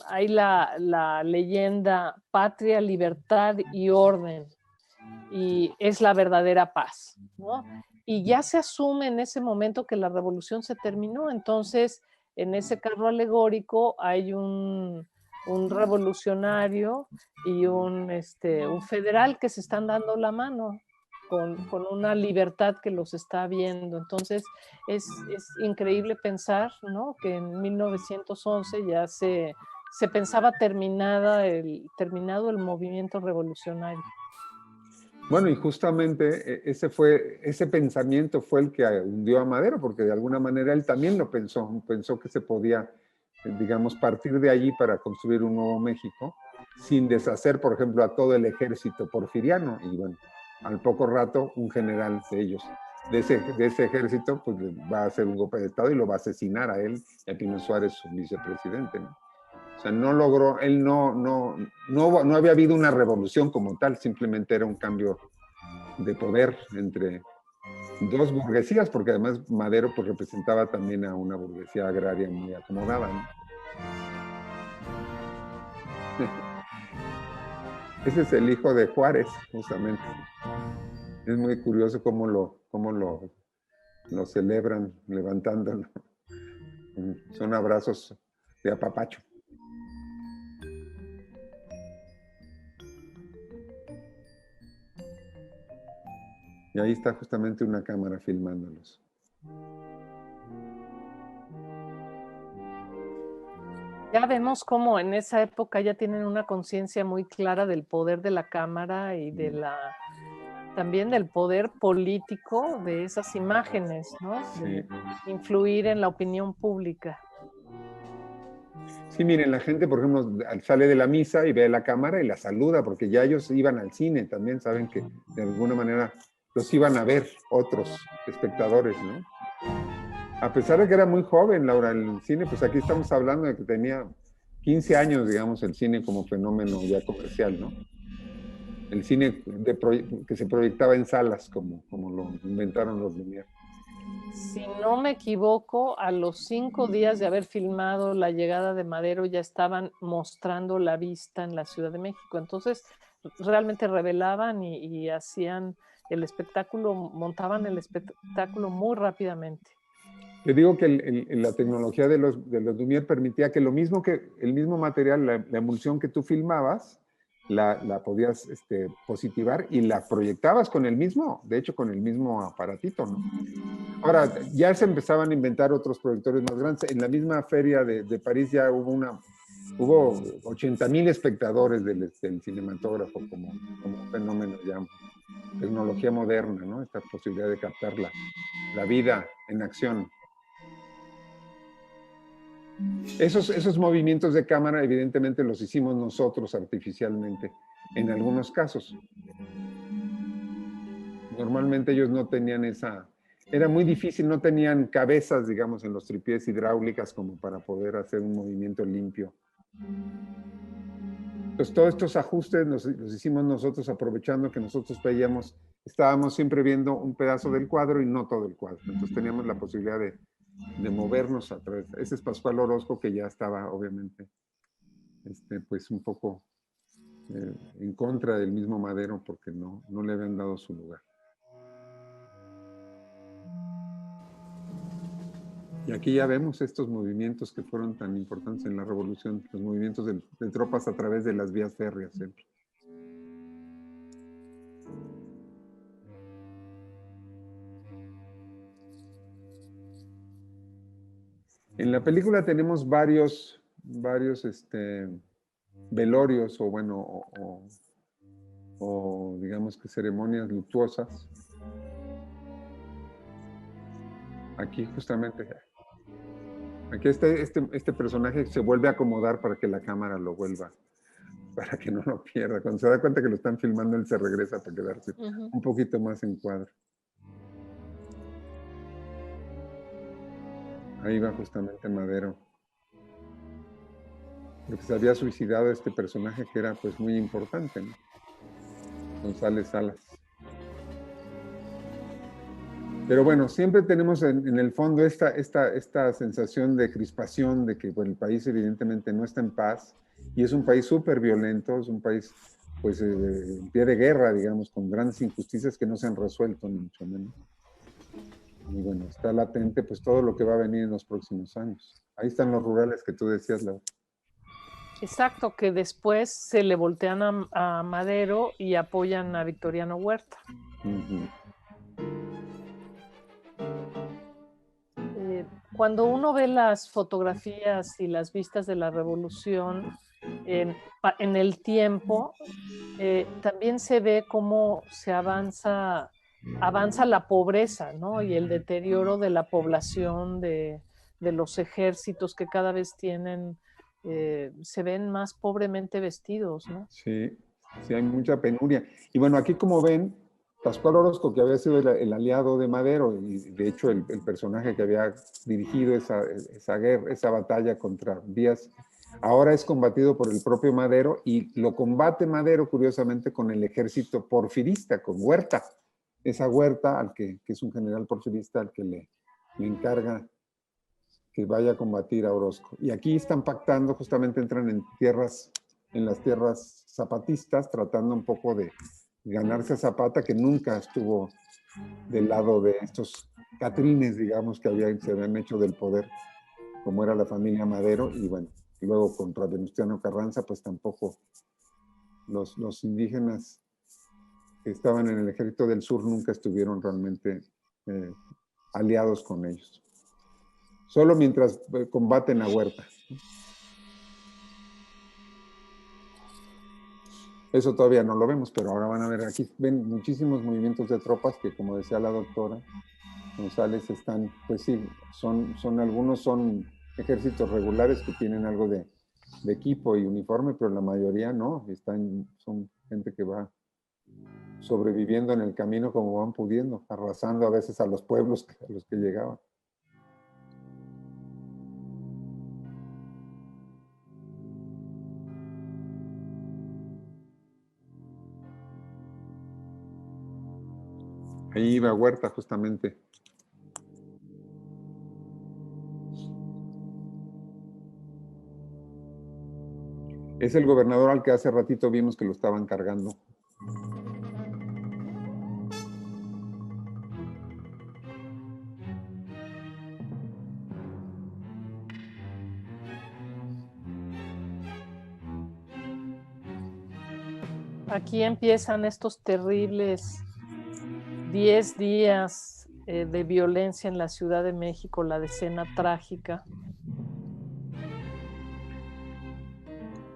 hay la leyenda patria, libertad y orden, y es la verdadera paz, ¿no? Y ya se asume en ese momento que la revolución se terminó, entonces en ese carro alegórico hay un revolucionario y un federal que se están dando la mano con una libertad que los está viendo. Entonces, es increíble pensar, ¿no?, que en 1911 ya se pensaba terminado el movimiento revolucionario. Bueno, y justamente ese pensamiento fue el que hundió a Madero, porque de alguna manera él también lo pensó que se podía, digamos, partir de allí para construir un nuevo México, sin deshacer, por ejemplo, a todo el ejército porfiriano. Y bueno, al poco rato, un general de ellos, de ese ejército, pues va a hacer un golpe de Estado y lo va a asesinar a él y a Pino Suárez, su vicepresidente, ¿no? O sea, no logró, él no había habido una revolución como tal, simplemente era un cambio de poder entre dos burguesías, porque además Madero pues representaba también a una burguesía agraria muy acomodada, ¿no? Ese es el hijo de Juárez, justamente. Es muy curioso lo celebran levantándolo. Son abrazos de apapacho. Y ahí está justamente una cámara filmándolos. Ya vemos cómo en esa época ya tienen una conciencia muy clara del poder de la cámara y también del poder político de esas imágenes, ¿no? Sí. De influir en la opinión pública. Sí, miren, la gente, por ejemplo, sale de la misa y ve la cámara y la saluda, porque ya ellos iban al cine también, saben que de alguna manera los iban a ver otros espectadores, ¿no? A pesar de que era muy joven, Laura, el cine, pues aquí estamos hablando de que tenía 15 años, digamos, el cine como fenómeno ya comercial, ¿no? El cine que se proyectaba en salas, como lo inventaron los Lumière. Si no me equivoco, a los 5 días de haber filmado la llegada de Madero ya estaban mostrando la vista en la Ciudad de México. Entonces, realmente revelaban y hacían el espectáculo, montaban el espectáculo muy rápidamente. Te digo que la tecnología de los Lumière permitía que el mismo material, la emulsión que tú filmabas, la podías positivar y la proyectabas de hecho, con el mismo aparatito, ¿no? Ahora, ya se empezaban a inventar otros proyectores más grandes. En la misma feria de París ya hubo 80,000 espectadores del cinematógrafo como un fenómeno ya, tecnología moderna, ¿no? Esta posibilidad de captar la vida en acción. Esos movimientos de cámara, evidentemente, los hicimos nosotros artificialmente, en algunos casos. Normalmente ellos no tenían era muy difícil, no tenían cabezas, digamos, en los tripiés hidráulicas como para poder hacer un movimiento limpio. Entonces, todos estos ajustes los hicimos nosotros, aprovechando que nosotros estábamos siempre viendo un pedazo del cuadro y no todo el cuadro. Entonces teníamos la posibilidad de movernos a través. Ese es Pascual Orozco, que ya estaba, obviamente, pues un poco en contra del mismo Madero, porque no le habían dado su lugar. Y aquí ya vemos estos movimientos que fueron tan importantes en la revolución, los movimientos de tropas a través de las vías férreas siempre. En la película tenemos varios velorios o digamos que ceremonias luctuosas. Aquí justamente, aquí este personaje se vuelve a acomodar para que la cámara lo vuelva, para que no lo pierda. Cuando se da cuenta que lo están filmando, él se regresa para quedarse un poquito más en cuadro. Ahí va justamente Madero. Porque se había suicidado este personaje que era pues muy importante, ¿no? González Salas. Pero bueno, siempre tenemos en el fondo esta sensación de crispación, de que bueno, el país evidentemente no está en paz y es un país súper violento, es un país pues en pie de guerra, digamos, con grandes injusticias que no se han resuelto, ni mucho menos. Y bueno, está latente pues todo lo que va a venir en los próximos años. Ahí están los rurales que tú decías, Laura. Exacto, que después se le voltean a Madero y apoyan a Victoriano Huerta. Cuando uno ve las fotografías y las vistas de la revolución en el tiempo, también se ve cómo se avanza la pobreza, ¿no? Y el deterioro de la población, de los ejércitos que cada vez tienen, se ven más pobremente vestidos, ¿no? Sí, sí, hay mucha penuria. Y bueno, aquí como ven, Pascual Orozco, que había sido el aliado de Madero, y de hecho el personaje que había dirigido esa guerra, esa batalla contra Díaz, ahora es combatido por el propio Madero, y lo combate Madero, curiosamente, con el ejército porfirista, con Huerta. Esa Huerta, que es un general porfirista, al que le encarga que vaya a combatir a Orozco. Y aquí están pactando, justamente entran en las tierras zapatistas, tratando un poco de ganarse a Zapata, que nunca estuvo del lado de estos catrines, digamos, que se habían hecho del poder, como era la familia Madero, y bueno, luego contra Venustiano Carranza, pues tampoco los indígenas que estaban en el ejército del sur nunca estuvieron realmente aliados con ellos. Solo mientras combaten a Huerta. Eso todavía no lo vemos, pero ahora van a ver, aquí ven muchísimos movimientos de tropas que, como decía la doctora González, están, pues sí, algunos son ejércitos regulares que tienen algo de equipo y uniforme, pero la mayoría no, son gente que va sobreviviendo en el camino como van pudiendo, arrasando a veces a los pueblos a los que llegaban. Ahí iba Huerta justamente. Es el gobernador al que hace ratito vimos que lo estaban cargando. Aquí empiezan estos terribles 10 días de violencia en la Ciudad de México, la decena trágica,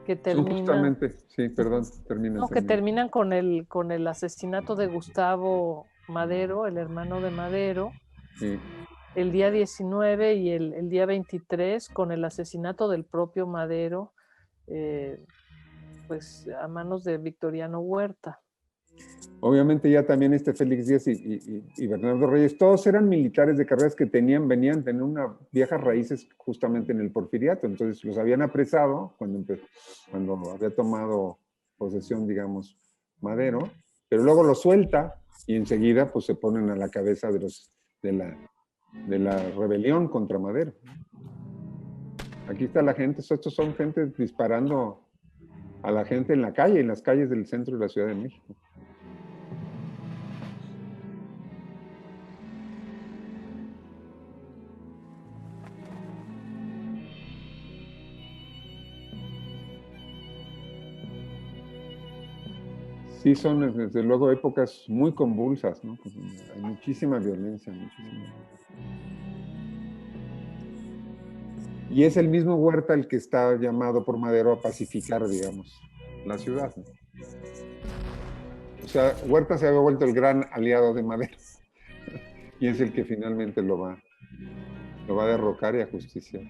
que terminan, sí, perdón, que terminan con el asesinato de Gustavo Madero, el hermano de Madero, sí. el día 19 y el día 23 con el asesinato del propio Madero, pues a manos de Victoriano Huerta. Obviamente ya también Félix Díaz y Bernardo Reyes, todos eran militares de carreras que tenían unas viejas raíces justamente en el porfiriato, entonces los habían apresado cuando había tomado posesión, digamos, Madero, pero luego los suelta y enseguida pues se ponen a la cabeza de la rebelión contra Madero. Aquí está la gente, estos son gente disparando a la gente en la calle, en las calles del centro de la Ciudad de México. Sí, son desde luego épocas muy convulsas, ¿no? Pues hay muchísima violencia, muchísima. Y es el mismo Huerta el que está llamado por Madero a pacificar, digamos, la ciudad, ¿no? O sea, Huerta se había vuelto el gran aliado de Madero y es el que finalmente lo va a derrocar y a justiciar.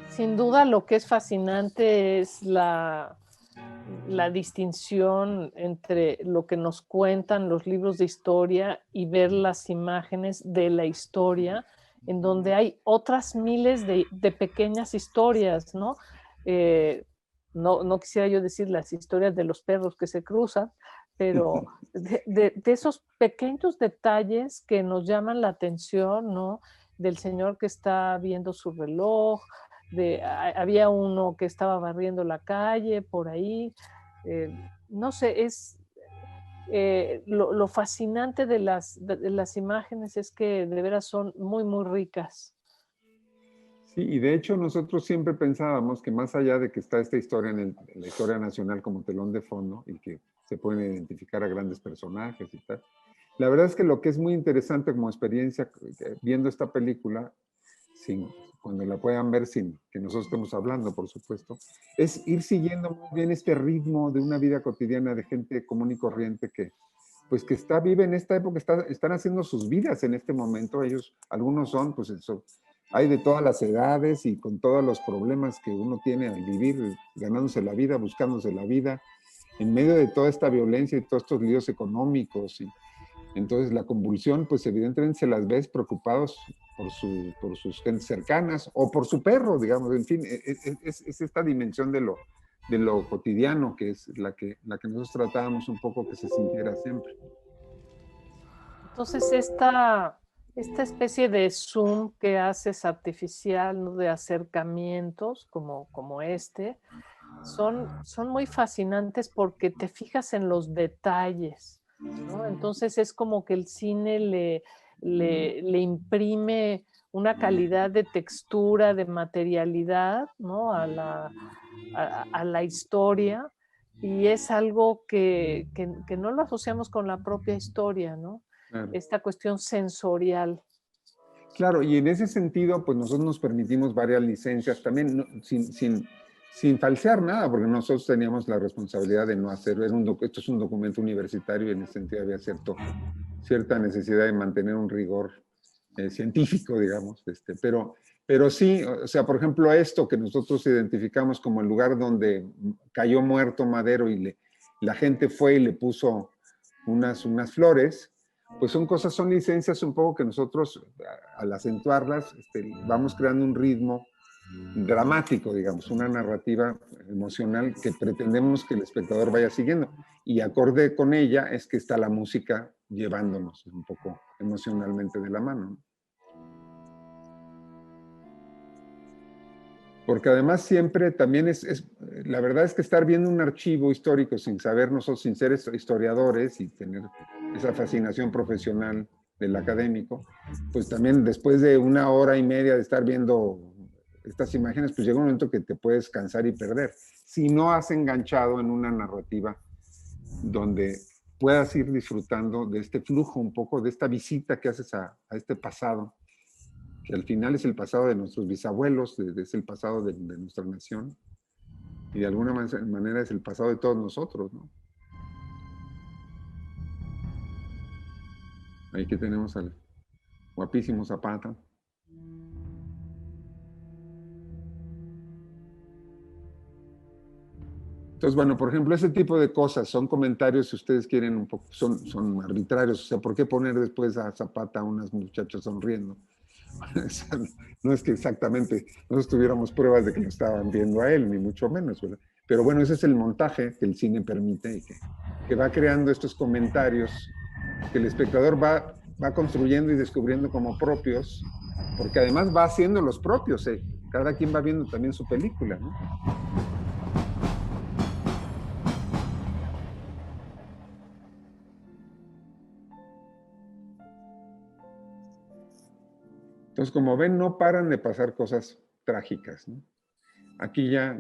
Sin duda lo que es fascinante es la distinción entre lo que nos cuentan los libros de historia y ver las imágenes de la historia, en donde hay otras miles de pequeñas historias, ¿no? No quisiera yo decir las historias de los perros que se cruzan, pero de esos pequeños detalles que nos llaman la atención, ¿no? Del señor que está viendo su reloj, había uno que estaba barriendo la calle por ahí. No sé, es lo fascinante de las imágenes es que de veras son muy, muy ricas. Sí, y de hecho nosotros siempre pensábamos que más allá de que está esta historia en la historia nacional como telón de fondo y que se pueden identificar a grandes personajes y tal, la verdad es que lo que es muy interesante como experiencia viendo esta película, sin, cuando la puedan ver sin que nosotros estemos hablando, por supuesto, es ir siguiendo muy bien este ritmo de una vida cotidiana de gente común y corriente que, pues que vive en esta época, están haciendo sus vidas en este momento. Ellos, algunos son, pues eso, hay de todas las edades y con todos los problemas que uno tiene al vivir, ganándose la vida, buscándose la vida, en medio de toda esta violencia y todos estos líos económicos. Y entonces la convulsión, pues evidentemente se las ves preocupados por sus gentes cercanas o por su perro, digamos. En fin, es esta dimensión de lo cotidiano que es la que nosotros tratábamos un poco que se sintiera siempre. Entonces, esta especie de zoom que haces artificial, ¿no? De acercamientos como este, son muy fascinantes porque te fijas en los detalles, ¿no? Entonces es como que el cine le imprime una calidad de textura, de materialidad, ¿no? A la historia, y es algo que no lo asociamos con la propia historia, ¿no? Claro. Esta cuestión sensorial. Claro, y en ese sentido, pues nosotros nos permitimos varias licencias también, sin falsear nada, porque nosotros teníamos la responsabilidad de no hacer, esto es un documento universitario y en ese sentido había cierta necesidad de mantener un rigor científico, digamos, pero sí, o sea, por ejemplo, esto que nosotros identificamos como el lugar donde cayó muerto Madero y la gente fue y le puso unas flores, pues son licencias un poco que nosotros, al acentuarlas, vamos creando un ritmo dramático, digamos, una narrativa emocional que pretendemos que el espectador vaya siguiendo. Y acorde con ella es que está la música llevándonos un poco emocionalmente de la mano. Porque además siempre también la verdad es que estar viendo un archivo histórico sin saber nosotros, sin ser historiadores y tener esa fascinación profesional del académico, pues también después de una hora y media de estar viendo estas imágenes, pues llega un momento que te puedes cansar y perder. Si no has enganchado en una narrativa donde puedas ir disfrutando de este flujo un poco, de esta visita que haces a este pasado, que al final es el pasado de nuestros bisabuelos, es el pasado de nuestra nación, y de alguna manera es el pasado de todos nosotros, ¿no? Ahí que tenemos al guapísimo Zapata. Entonces, bueno, por ejemplo, ese tipo de cosas son comentarios, si ustedes quieren, un poco, son arbitrarios. O sea, ¿por qué poner después a Zapata a unas muchachas sonriendo? No es que exactamente nosotros tuviéramos pruebas de que lo estaban viendo a él, ni mucho menos, ¿verdad? Pero bueno, ese es el montaje que el cine permite y que va creando estos comentarios que el espectador va construyendo y descubriendo como propios, porque además va haciendo los propios, ¿eh? Cada quien va viendo también su película, ¿no? Entonces, como ven, no paran de pasar cosas trágicas, ¿no? Aquí ya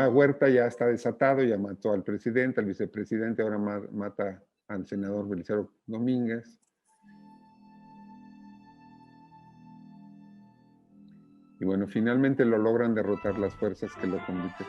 Huerta ya está desatado, ya mató al presidente, al vicepresidente, ahora mata al senador Belisario Domínguez. Y bueno, finalmente lo logran derrotar las fuerzas que lo conviten.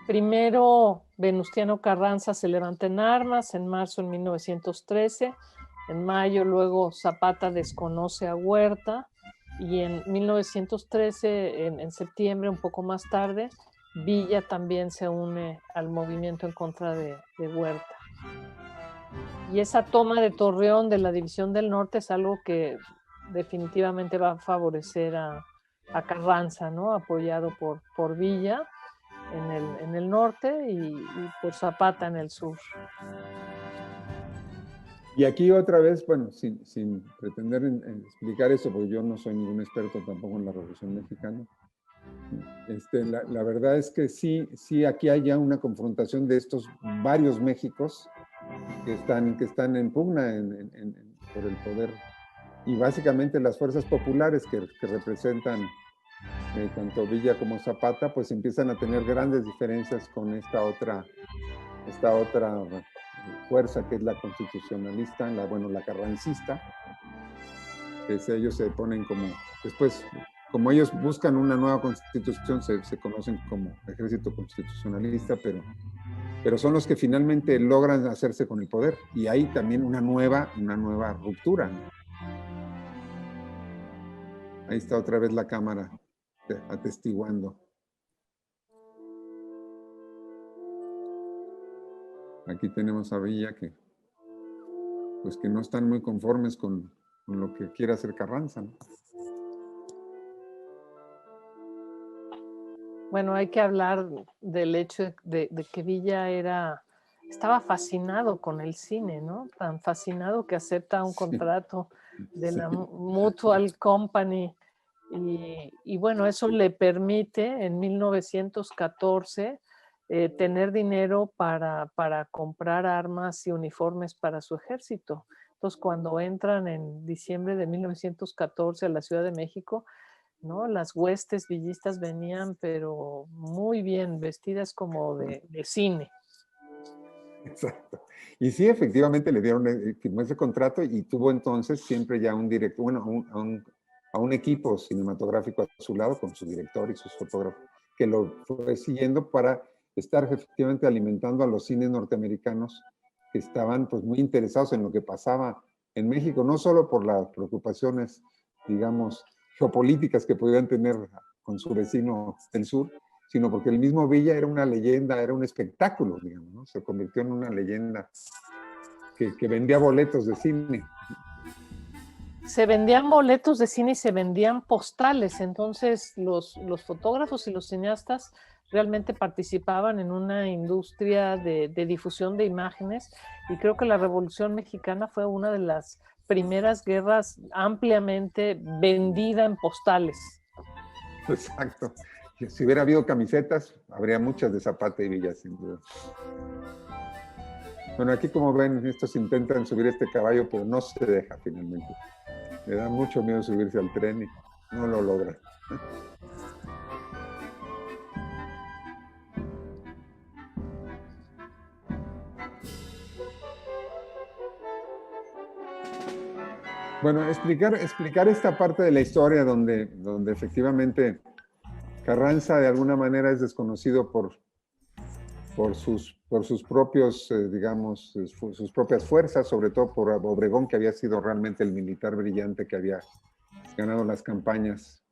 Primero, Venustiano Carranza se levanta en armas en marzo de 1913. En mayo, luego Zapata desconoce a Huerta. Y en 1913, en septiembre, un poco más tarde, Villa también se une al movimiento en contra de Huerta. Y esa toma de Torreón de la División del Norte es algo que definitivamente va a favorecer a Carranza, ¿no? Apoyado por Villa en el norte y por Zapata en el sur. Y aquí otra vez, bueno, sin pretender en explicar eso, porque yo no soy ningún experto tampoco en la Revolución Mexicana, la verdad es que sí, aquí hay ya una confrontación de estos varios Méxicos que están en pugna por el poder. Y básicamente las fuerzas populares que representan tanto Villa como Zapata, pues empiezan a tener grandes diferencias con esta otra fuerza que es la constitucionalista, la carrancista, que ellos se ponen como, después, como ellos buscan una nueva constitución, se conocen como ejército constitucionalista, pero son los que finalmente logran hacerse con el poder. Y hay también una nueva ruptura, ¿no? Ahí está otra vez la cámara atestiguando. Aquí tenemos a Villa pues que no están muy conformes con lo que quiere hacer Carranza, ¿no? Bueno, hay que hablar del hecho de que Villa estaba fascinado con el cine, ¿no? Tan fascinado que acepta un contrato de la Mutual Company y bueno, eso le permite en 1914 tener dinero para comprar armas y uniformes para su ejército. Entonces, cuando entran en diciembre de 1914 a la Ciudad de México, ¿no? Las huestes villistas venían, pero muy bien, vestidas como de cine. Exacto. Y sí, efectivamente le dieron, firmó ese contrato y tuvo entonces siempre ya un director, bueno, a un equipo cinematográfico a su lado con su director y sus fotógrafos, que lo fue siguiendo para estar efectivamente alimentando a los cines norteamericanos que estaban pues muy interesados en lo que pasaba en México, no solo por las preocupaciones, digamos, geopolíticas que podían tener con su vecino del sur, sino porque el mismo Villa era una leyenda, era un espectáculo, digamos, ¿no? Se convirtió en una leyenda que vendía boletos de cine. Se vendían boletos de cine y se vendían postales, entonces los fotógrafos y los cineastas realmente participaban en una industria de difusión de imágenes y creo que la Revolución Mexicana fue una de las primeras guerras ampliamente vendida en postales. Exacto. Si hubiera habido camisetas, habría muchas de Zapata y Villa, sin duda. Bueno, aquí como ven, estos intentan subir este caballo, pero no se deja finalmente. Le da mucho miedo subirse al tren y no lo logra. Bueno, explicar esta parte de la historia donde efectivamente Carranza de alguna manera es desconocido por sus propios, digamos, sus propias fuerzas, sobre todo por Obregón, que había sido realmente el militar brillante que había ganado las campañas.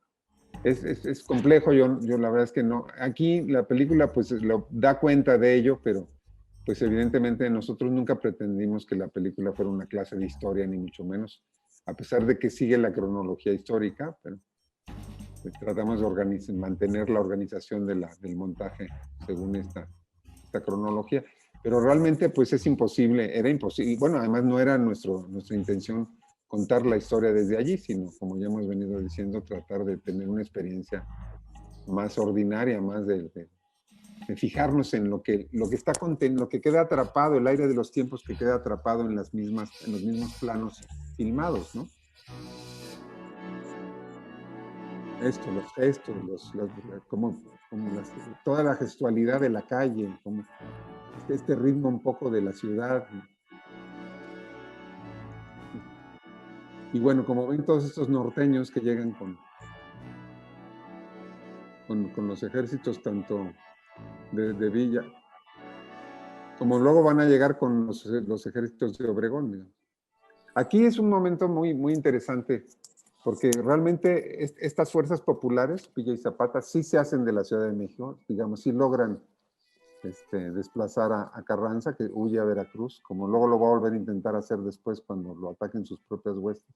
Es complejo, yo la verdad es que no. Aquí la película pues lo da cuenta de ello, pero pues evidentemente nosotros nunca pretendimos que la película fuera una clase de historia, ni mucho menos, a pesar de que sigue la cronología histórica, pero pues, tratamos de mantener la organización del montaje según esta cronología. Pero realmente pues es imposible, era imposible. Y bueno, además no era nuestra intención contar la historia desde allí, sino como ya hemos venido diciendo, tratar de tener una experiencia más ordinaria, más de fijarnos en lo que está contenido, lo que queda atrapado, el aire de los tiempos que queda atrapado en los mismos planos filmados, ¿no? Esto, los gestos, toda la gestualidad de la calle, como este ritmo un poco de la ciudad. Y bueno, como ven todos estos norteños que llegan con los ejércitos tanto de Villa, como luego van a llegar con los ejércitos de Obregón, digamos. Aquí es un momento muy, muy interesante, porque realmente estas fuerzas populares, Villa y Zapata, sí se hacen de la Ciudad de México, digamos, sí logran desplazar a Carranza, que huye a Veracruz, como luego lo va a volver a intentar hacer después cuando lo ataquen sus propias huestes.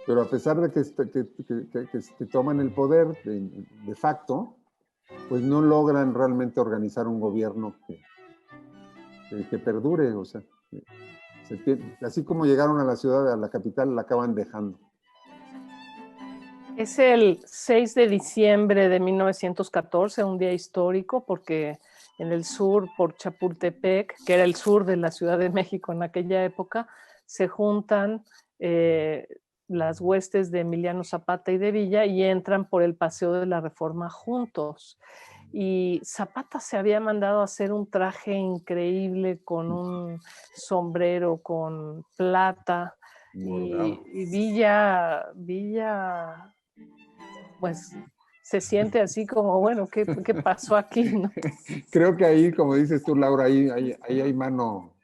Pero a pesar de que toman el poder de facto, pues no logran realmente organizar un gobierno que perdure, o sea, así como llegaron a la ciudad, a la capital, la acaban dejando. Es el 6 de diciembre de 1914, un día histórico, porque en el sur, por Chapultepec, que era el sur de la Ciudad de México en aquella época, se juntan las huestes de Emiliano Zapata y de Villa y entran por el Paseo de la Reforma juntos. Y Zapata se había mandado a hacer un traje increíble con un sombrero con plata y Villa, pues se siente así como, bueno, ¿qué pasó aquí? ¿No? Creo que ahí, como dices tú, Laura, ahí hay mano,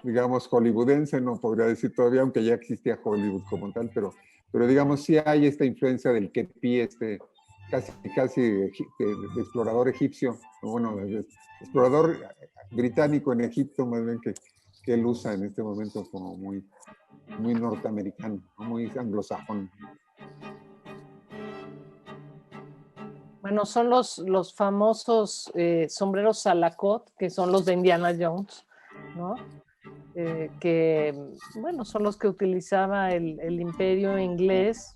digamos, hollywoodense, no podría decir todavía, aunque ya existía Hollywood como tal, pero digamos, sí hay esta influencia del kepi, casi de explorador egipcio, bueno, de explorador británico en Egipto, más bien que él usa en este momento como muy norteamericano, muy anglosajón. Bueno, son los famosos sombreros Salakot, que son los de Indiana Jones, ¿no? Que, bueno, son los que utilizaba el imperio inglés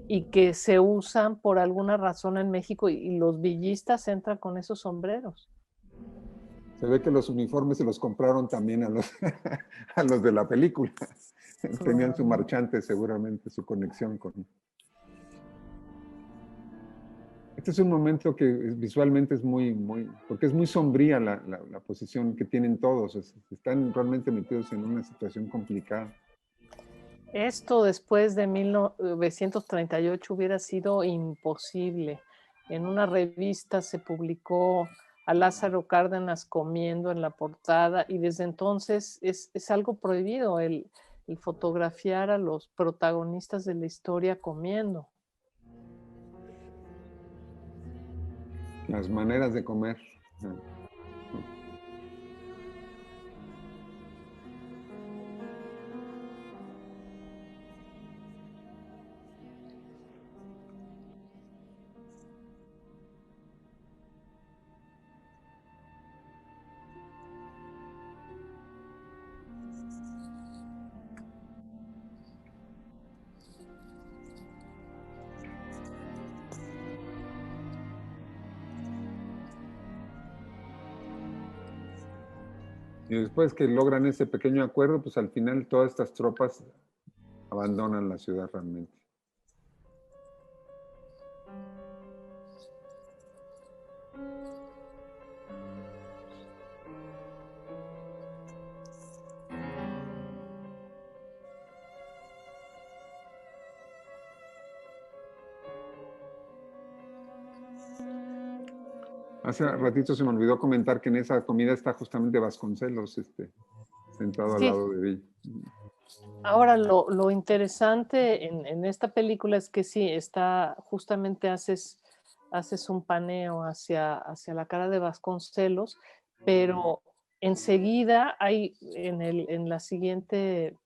y que se usan por alguna razón en México y los villistas entran con esos sombreros. Se ve que los uniformes se los compraron también a los, a los de la película. Tenían su marchante seguramente, su conexión con... Este es un momento que visualmente es porque es muy sombría la posición que tienen todos. Están realmente metidos en una situación complicada. Esto después de 1938 hubiera sido imposible. En una revista se publicó a Lázaro Cárdenas comiendo en la portada y desde entonces es algo prohibido el fotografiar a los protagonistas de la historia comiendo. Las maneras de comer. Y después que logran ese pequeño acuerdo, pues al final todas estas tropas abandonan la ciudad realmente. Hace ratito se me olvidó comentar que en esa comida está justamente Vasconcelos, sentado al Sí. lado de Villa. Ahora, lo interesante en esta película es que sí, justamente haces un paneo hacia la cara de Vasconcelos, pero enseguida hay en el siguiente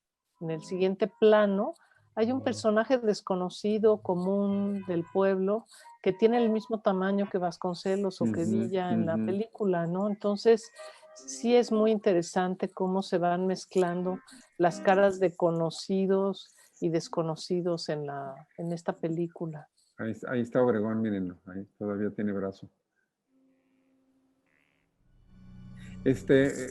plano, hay un personaje desconocido, común del pueblo, que tiene el mismo tamaño que Vasconcelos o que Villa en la película, ¿no? Entonces, sí es muy interesante cómo se van mezclando las caras de conocidos y desconocidos en esta película. Ahí está Obregón, mírenlo, ahí todavía tiene brazo.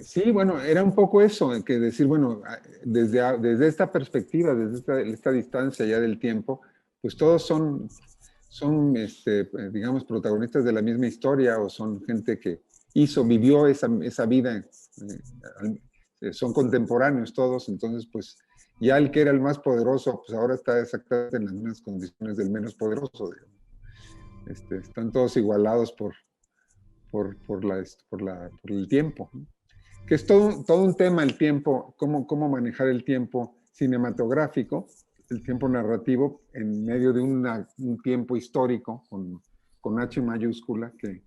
Sí, bueno, era un poco eso, que decir, bueno, desde esta perspectiva, desde esta distancia ya del tiempo, pues todos son digamos, protagonistas de la misma historia o son gente que vivió esa vida, son contemporáneos todos, entonces pues ya el que era el más poderoso, pues ahora está exactamente en las mismas condiciones del menos poderoso, digamos. Están todos igualados por el tiempo, ¿no? Que es todo un tema el tiempo, cómo manejar el tiempo cinematográfico, el tiempo narrativo en medio de un tiempo histórico con H mayúscula que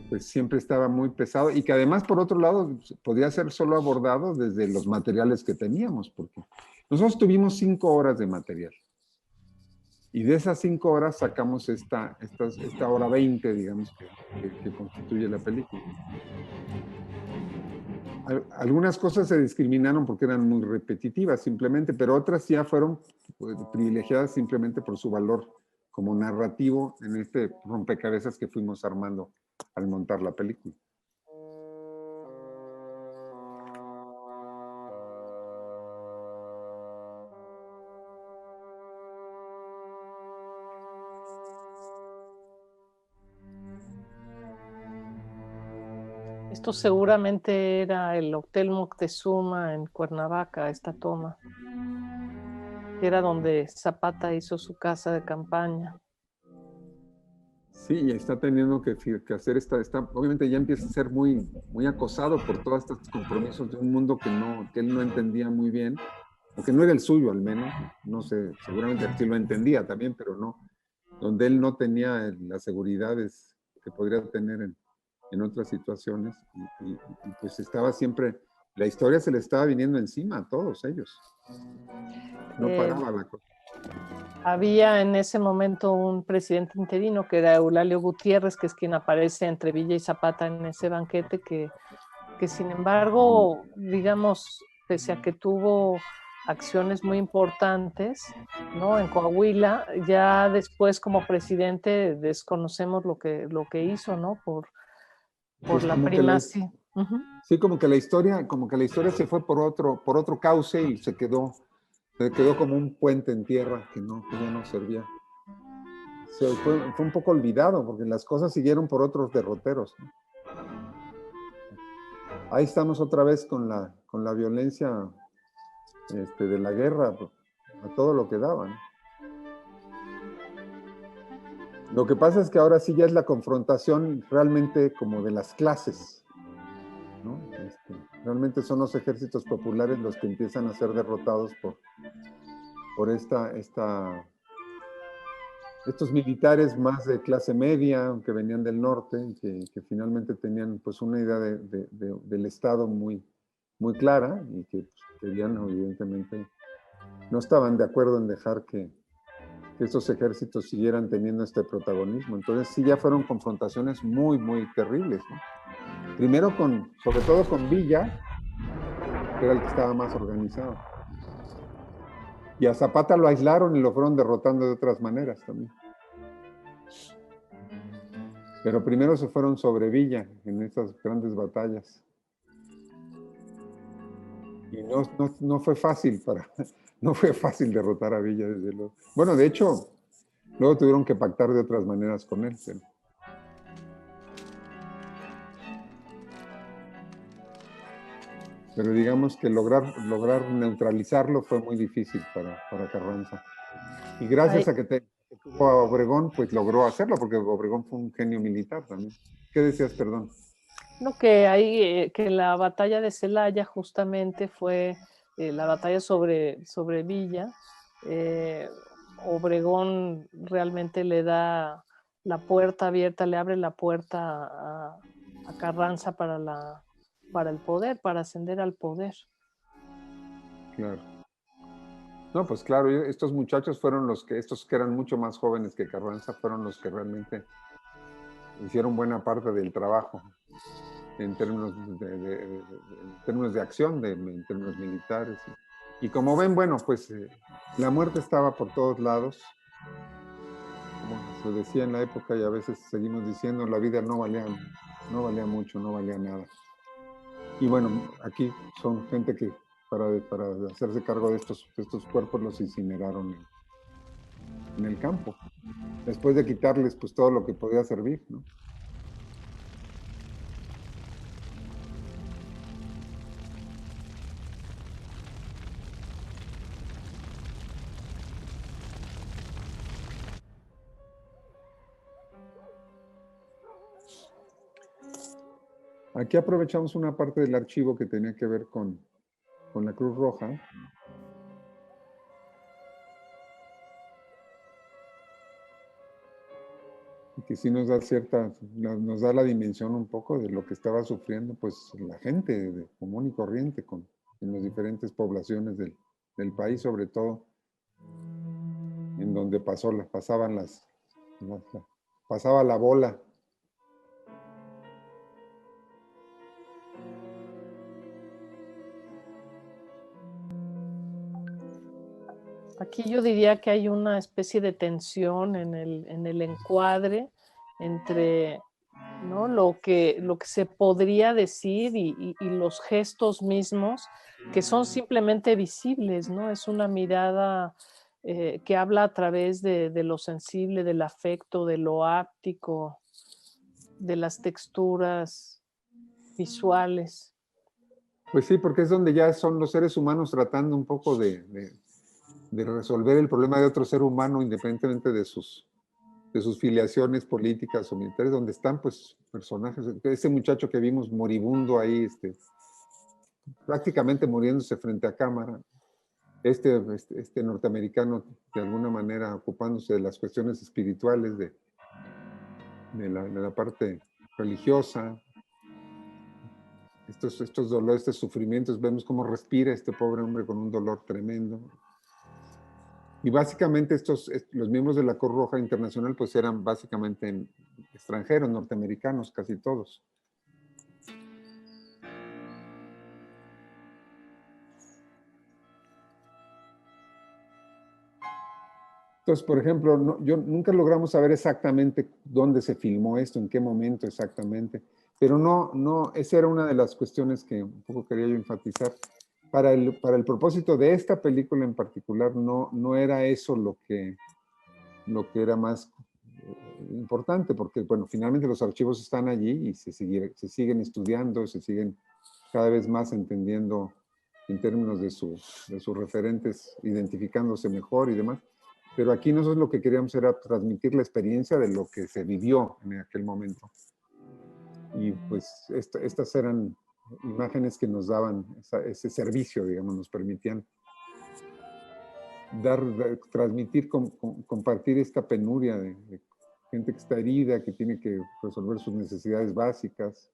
pues siempre estaba muy pesado y que además por otro lado podía ser solo abordado desde los materiales que teníamos, porque nosotros tuvimos 5 horas de material Y de esas 5 horas sacamos esta hora 20, digamos, que constituye la película. Algunas cosas se discriminaron porque eran muy repetitivas simplemente, pero otras ya fueron pues, privilegiadas simplemente por su valor como narrativo en este rompecabezas que fuimos armando al montar la película. Esto seguramente era el Hotel Moctezuma en Cuernavaca, esta toma, que era donde Zapata hizo su casa de campaña. Sí, y está teniendo que hacer obviamente ya empieza a ser muy, muy acosado por todos estos compromisos de un mundo que él no entendía muy bien, o que no era el suyo al menos, no sé, seguramente sí lo entendía también, pero no, donde él no tenía las seguridades que podría tener en otras situaciones, y pues estaba siempre, la historia se le estaba viniendo encima a todos ellos, no paraba la cosa. Había en ese momento un presidente interino que era Eulalio Gutiérrez, que es quien aparece entre Villa y Zapata en ese banquete, que sin embargo, digamos, pese a que tuvo acciones muy importantes, ¿no? En Coahuila, ya después como presidente desconocemos lo que hizo, ¿no? Por Pues la como que primacía. sí, como que la historia se fue por otro cauce y se quedó como un puente en tierra que ya no servía. Fue un poco olvidado porque las cosas siguieron por otros derroteros, ¿no? Ahí estamos otra vez con la violencia de la guerra, a todo lo que daban. Lo que pasa es que ahora sí ya es la confrontación realmente como de las clases, ¿no? Realmente son los ejércitos populares los que empiezan a ser derrotados por estos militares más de clase media que venían del norte, que finalmente tenían pues una idea del Estado muy, muy clara y que pues, querían evidentemente, no estaban de acuerdo en dejar que estos ejércitos siguieran teniendo este protagonismo. Entonces sí ya fueron confrontaciones muy, muy terribles, ¿no? Primero sobre todo con Villa, que era el que estaba más organizado. Y a Zapata lo aislaron y lo fueron derrotando de otras maneras también. Pero primero se fueron sobre Villa en estas grandes batallas. Y no fue fácil no fue fácil derrotar a Villa, desde luego. Bueno, de hecho, luego tuvieron que pactar de otras maneras con él. Pero digamos que lograr neutralizarlo fue muy difícil para Carranza. Y gracias a que tuvo a Obregón, pues logró hacerlo, porque Obregón fue un genio militar también. ¿Qué decías, perdón? No, que hay que la batalla de Celaya justamente fue la batalla sobre Villa. Obregón realmente le da la puerta abierta, le abre la puerta a Carranza para el poder, para ascender al poder. Claro. No, pues claro, estos muchachos fueron estos que eran mucho más jóvenes que Carranza, fueron los que realmente hicieron buena parte del trabajo en términos de acción, en términos militares. Y como ven, bueno, pues la muerte estaba por todos lados. Como se decía en la época y a veces seguimos diciendo, la vida no valía mucho, no valía nada. Y bueno, aquí son gente que para hacerse cargo de estos cuerpos los incineraron en el campo, después de quitarles pues todo lo que podía servir, ¿no? Aquí aprovechamos una parte del archivo que tenía que ver con la Cruz Roja. Y que sí nos da la dimensión un poco de lo que estaba sufriendo pues la gente común y corriente en las diferentes poblaciones del país, sobre todo. en donde pasaba la bola. Aquí yo diría que hay una especie de tensión en el encuadre entre, ¿no?, lo que se podría decir y los gestos mismos que son simplemente visibles, ¿no? Es una mirada que habla a través de lo sensible, del afecto, de lo áptico, de las texturas visuales. Pues sí, porque es donde ya son los seres humanos tratando un poco de resolver el problema de otro ser humano independientemente de sus filiaciones políticas o militares, donde están pues personajes, ese muchacho que vimos moribundo ahí, prácticamente muriéndose frente a cámara, este norteamericano de alguna manera ocupándose de las cuestiones espirituales, de la parte religiosa, estos dolores, estos sufrimientos, vemos cómo respira este pobre hombre con un dolor tremendo. Y básicamente los miembros de la Cruz Roja Internacional pues eran básicamente extranjeros, norteamericanos, casi todos. Entonces, por ejemplo, yo nunca logramos saber exactamente dónde se filmó esto, en qué momento exactamente, pero esa era una de las cuestiones que un poco quería yo enfatizar. Para el propósito de esta película en particular, no era eso lo que era más importante, porque, bueno, finalmente los archivos están allí y se siguen estudiando, se siguen cada vez más entendiendo en términos de sus referentes, identificándose mejor y demás. Pero aquí nosotros lo que queríamos era transmitir la experiencia de lo que se vivió en aquel momento. Y pues estas eran imágenes que nos daban ese servicio, digamos, nos permitían transmitir, compartir esta penuria de gente que está herida, que tiene que resolver sus necesidades básicas.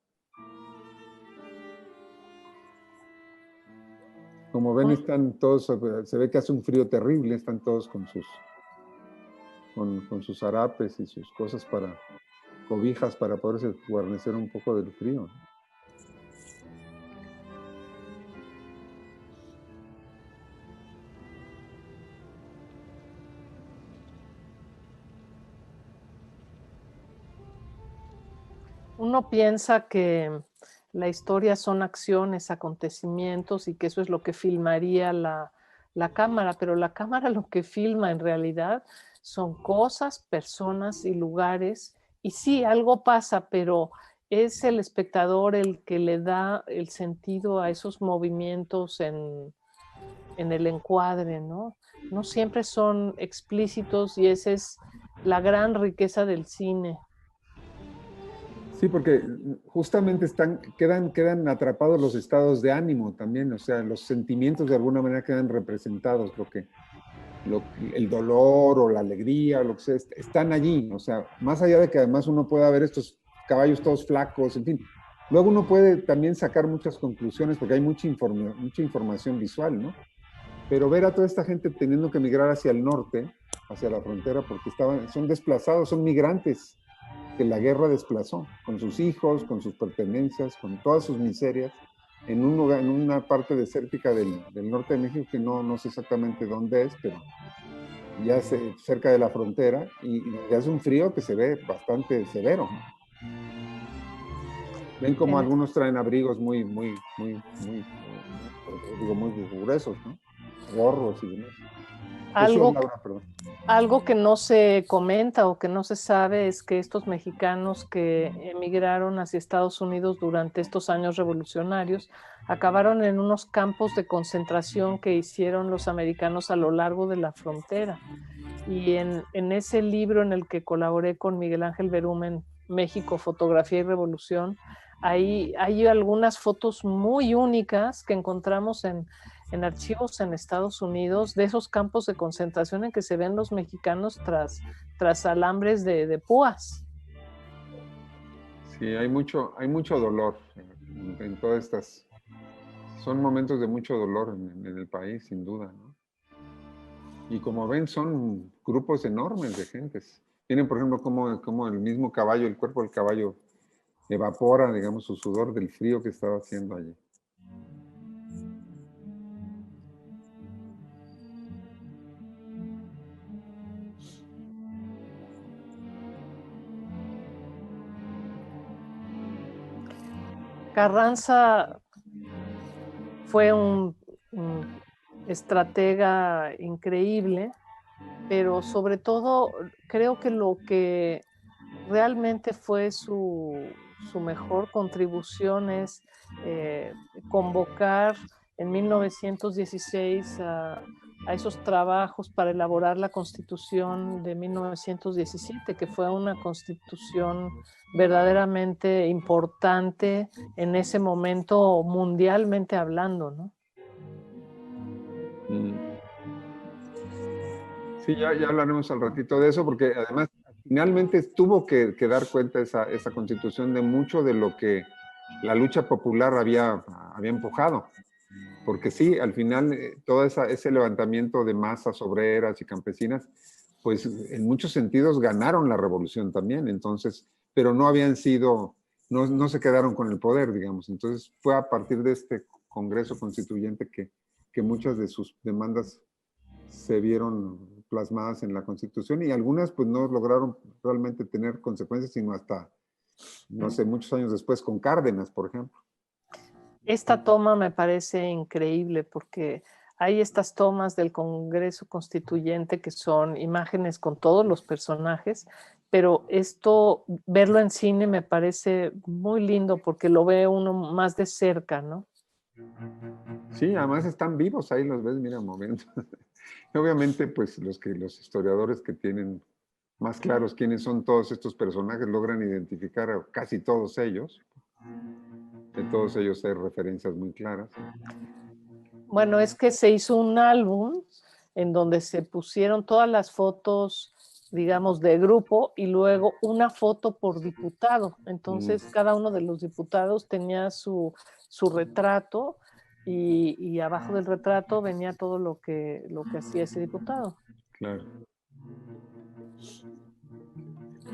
Como ven, están todos, se ve que hace un frío terrible, están todos con sus harapes y sus cosas cobijas para poderse guarnecer un poco del frío. Uno piensa que la historia son acciones, acontecimientos y que eso es lo que filmaría la cámara, pero la cámara lo que filma en realidad son cosas, personas y lugares. Y sí, algo pasa, pero es el espectador el que le da el sentido a esos movimientos en el encuadre, ¿no? No siempre son explícitos y esa es la gran riqueza del cine. Sí, porque justamente quedan atrapados los estados de ánimo también, o sea, los sentimientos de alguna manera quedan representados, el dolor o la alegría, o lo que sea, están allí, o sea, más allá de que además uno pueda ver estos caballos todos flacos, en fin, luego uno puede también sacar muchas conclusiones porque hay mucha información visual, ¿no? Pero ver a toda esta gente teniendo que migrar hacia el norte, hacia la frontera, porque son desplazados, son migrantes que la guerra desplazó, con sus hijos, con sus pertenencias, con todas sus miserias, en un lugar, en una parte desértica del norte de México, que no sé exactamente dónde es, pero ya cerca de la frontera, y hace un frío que se ve bastante severo. Ven como algunos traen abrigos muy gruesos, ¿no? Gorros y demás. Algo que no se comenta o que no se sabe es que estos mexicanos que emigraron hacia Estados Unidos durante estos años revolucionarios acabaron en unos campos de concentración que hicieron los americanos a lo largo de la frontera. Y en ese libro en el que colaboré con Miguel Ángel Berumen, México, Fotografía y Revolución, hay algunas fotos muy únicas que encontramos en archivos en Estados Unidos de esos campos de concentración en que se ven los mexicanos tras alambres de púas. Sí, hay mucho dolor en todas estas. Son momentos de mucho dolor en el país, sin duda, ¿no? Y como ven, son grupos enormes de gentes. Miren, por ejemplo, cómo el mismo caballo, el cuerpo del caballo evapora, digamos, su sudor del frío que estaba haciendo allí. Carranza fue un estratega increíble, pero sobre todo creo que lo que realmente fue su mejor contribución es convocar en 1916 a esos trabajos para elaborar la Constitución de 1917, que fue una constitución verdaderamente importante en ese momento mundialmente hablando, ¿no? Sí, ya hablaremos al ratito de eso, porque además finalmente tuvo que dar cuenta esa constitución de mucho de lo que la lucha popular había empujado. Porque sí, al final todo ese levantamiento de masas obreras y campesinas, pues en muchos sentidos ganaron la revolución también, entonces, pero no habían sido, no se quedaron con el poder, digamos. Entonces fue a partir de este Congreso Constituyente que muchas de sus demandas se vieron plasmadas en la Constitución y algunas pues no lograron realmente tener consecuencias, sino hasta, no sé, muchos años después con Cárdenas, por ejemplo. Esta toma me parece increíble porque hay estas tomas del Congreso Constituyente que son imágenes con todos los personajes, pero esto, verlo en cine me parece muy lindo porque lo ve uno más de cerca, ¿no? Sí, además están vivos, ahí los ves, mira, moviendo. Obviamente, pues los historiadores que tienen más claros quiénes son todos estos personajes logran identificar a casi todos ellos. De todos ellos hay referencias muy claras. Bueno, es que se hizo un álbum en donde se pusieron todas las fotos, digamos, de grupo y luego una foto por diputado. Entonces, cada uno de los diputados tenía su retrato y abajo del retrato venía todo lo que hacía ese diputado. Claro.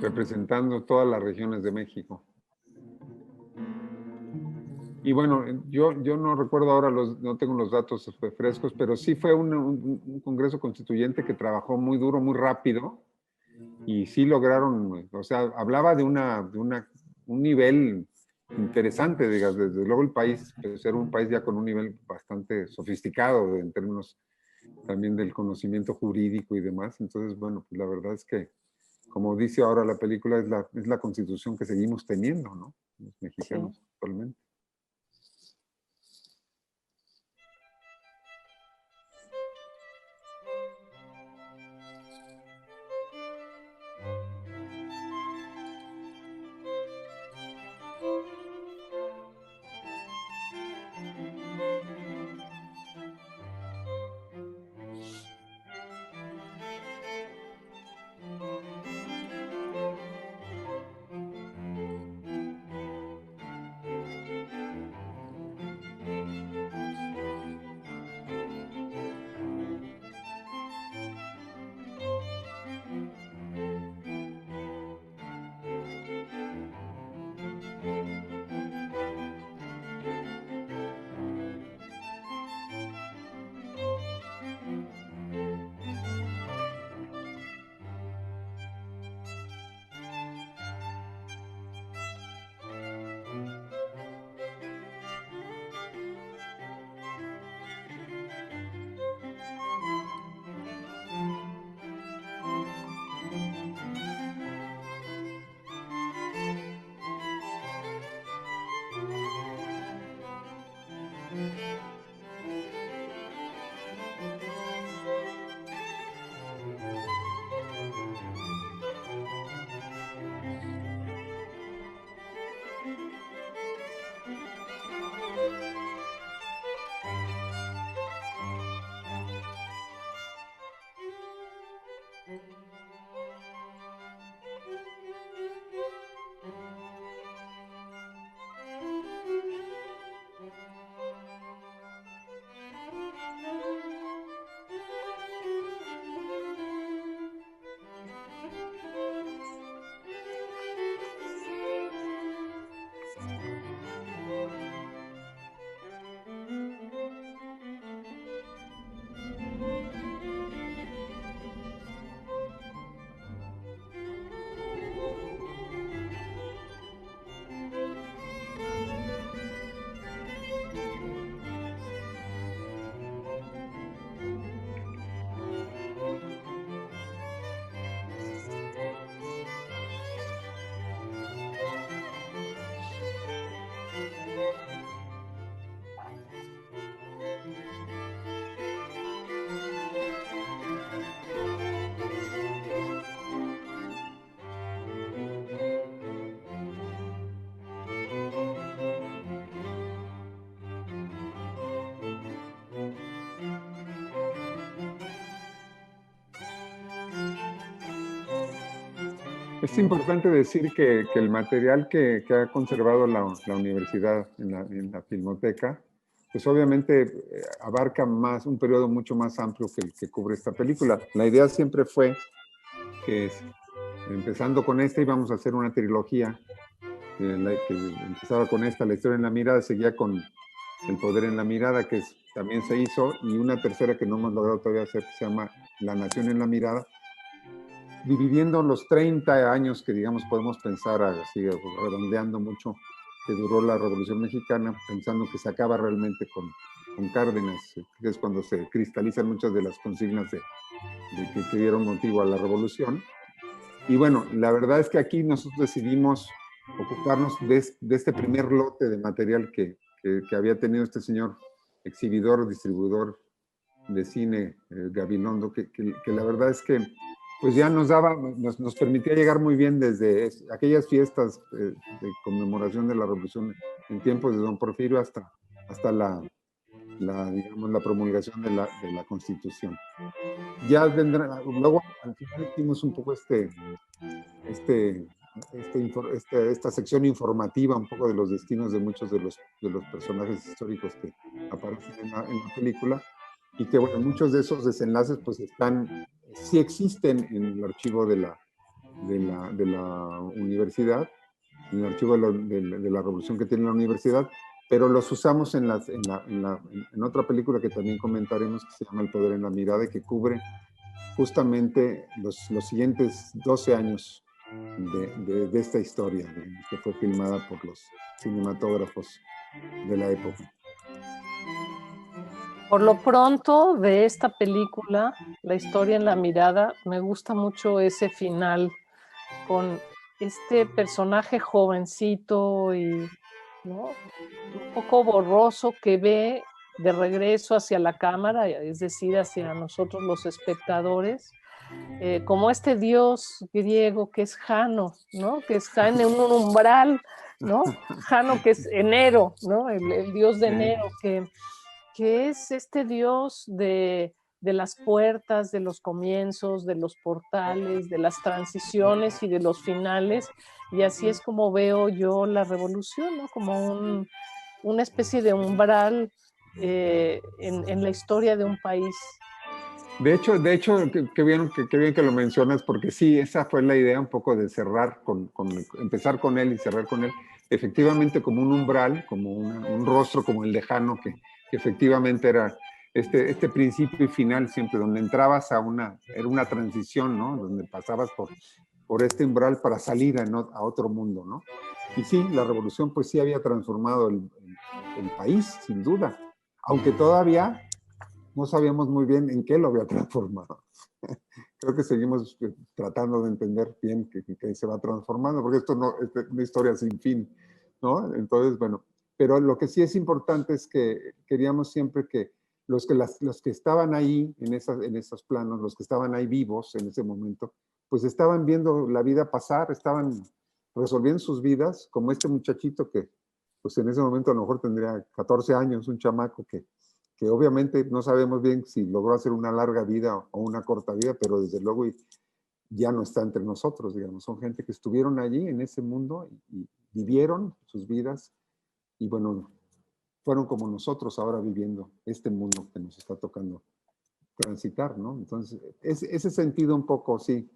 Representando todas las regiones de México. Y bueno, yo no recuerdo ahora, no tengo los datos frescos, pero sí fue un Congreso Constituyente que trabajó muy duro, muy rápido, y sí lograron, o sea, hablaba de un nivel interesante, digas, desde luego el país, pues era un país ya con un nivel bastante sofisticado en términos también del conocimiento jurídico y demás. Entonces, bueno, pues la verdad es que, como dice ahora la película, es la constitución que seguimos teniendo, ¿no? Los mexicanos Sí. actualmente. Es importante decir que el material que ha conservado la universidad en la Filmoteca, pues obviamente abarca más, un periodo mucho más amplio que el que cubre esta película. La idea siempre fue que empezando con esta íbamos a hacer una trilogía que empezaba con esta, La historia en la mirada, seguía con El poder en la mirada, que también se hizo, y una tercera que no hemos logrado todavía hacer, que se llama La nación en la mirada, dividiendo los 30 años que, digamos, podemos pensar, así redondeando mucho, que duró la Revolución Mexicana, pensando que se acaba realmente con Cárdenas, que es cuando se cristalizan muchas de las consignas que dieron motivo a la Revolución. Y bueno, la verdad es que aquí nosotros decidimos ocuparnos de este primer lote de material que había tenido este señor exhibidor, distribuidor de cine, Gabilondo, que la verdad es que pues ya nos permitía llegar muy bien desde aquellas fiestas de conmemoración de la Revolución en tiempos de Don Porfirio hasta digamos, la promulgación de la Constitución. Ya vendrá, luego al final hicimos un poco esta sección informativa, un poco de los destinos de muchos de los personajes históricos que aparecen en la película, y que bueno, muchos de esos desenlaces pues sí existen en el archivo de la universidad, en el archivo de la revolución que tiene la universidad, pero los usamos en otra película que también comentaremos, que se llama El poder en la mirada, y que cubre justamente los siguientes 12 años de esta historia, que fue filmada por los cinematógrafos de la época. Por lo pronto, de esta película, La historia en la mirada, me gusta mucho ese final con este personaje jovencito y, ¿no?, un poco borroso, que ve de regreso hacia la cámara, es decir, hacia nosotros los espectadores, como este dios griego que es Jano, ¿no?, que está en un umbral, ¿no? Jano, que es enero, ¿no?, el dios de enero, que es este dios de las puertas, de los comienzos, de los portales, de las transiciones y de los finales. Y así es como veo yo la revolución, ¿no?, como una especie de umbral en la historia de un país. De hecho, qué bien que lo mencionas, porque sí, esa fue la idea un poco de cerrar empezar con él y cerrar con él, efectivamente como un umbral, como un rostro como el de Jano, que efectivamente era este principio y final siempre, donde entrabas era una transición, ¿no? Donde pasabas por este umbral para salir a otro mundo, ¿no? Y sí, la revolución pues sí había transformado el país, sin duda, aunque todavía no sabíamos muy bien en qué lo había transformado. Creo que seguimos tratando de entender bien qué se va transformando, porque esto no es una historia sin fin, ¿no? Entonces, bueno, pero lo que sí es importante es que queríamos siempre que los que estaban ahí en esos planos, los que estaban ahí vivos en ese momento, pues estaban viendo la vida pasar, estaban resolviendo sus vidas, como este muchachito que pues en ese momento a lo mejor tendría 14 años, un chamaco que obviamente no sabemos bien si logró hacer una larga vida o una corta vida, pero desde luego ya no está entre nosotros, digamos. Son gente que estuvieron allí en ese mundo y vivieron sus vidas y bueno, fueron como nosotros ahora viviendo este mundo que nos está tocando transitar, ¿no? Entonces, ese sentido un poco, sí,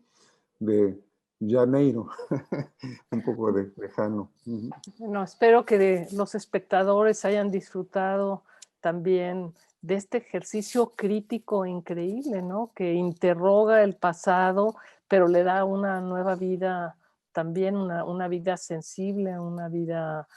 de Janeiro, un poco de lejano. Bueno, espero que los espectadores hayan disfrutado también de este ejercicio crítico increíble, ¿no?, que interroga el pasado, pero le da una nueva vida, también una vida sensible, una vida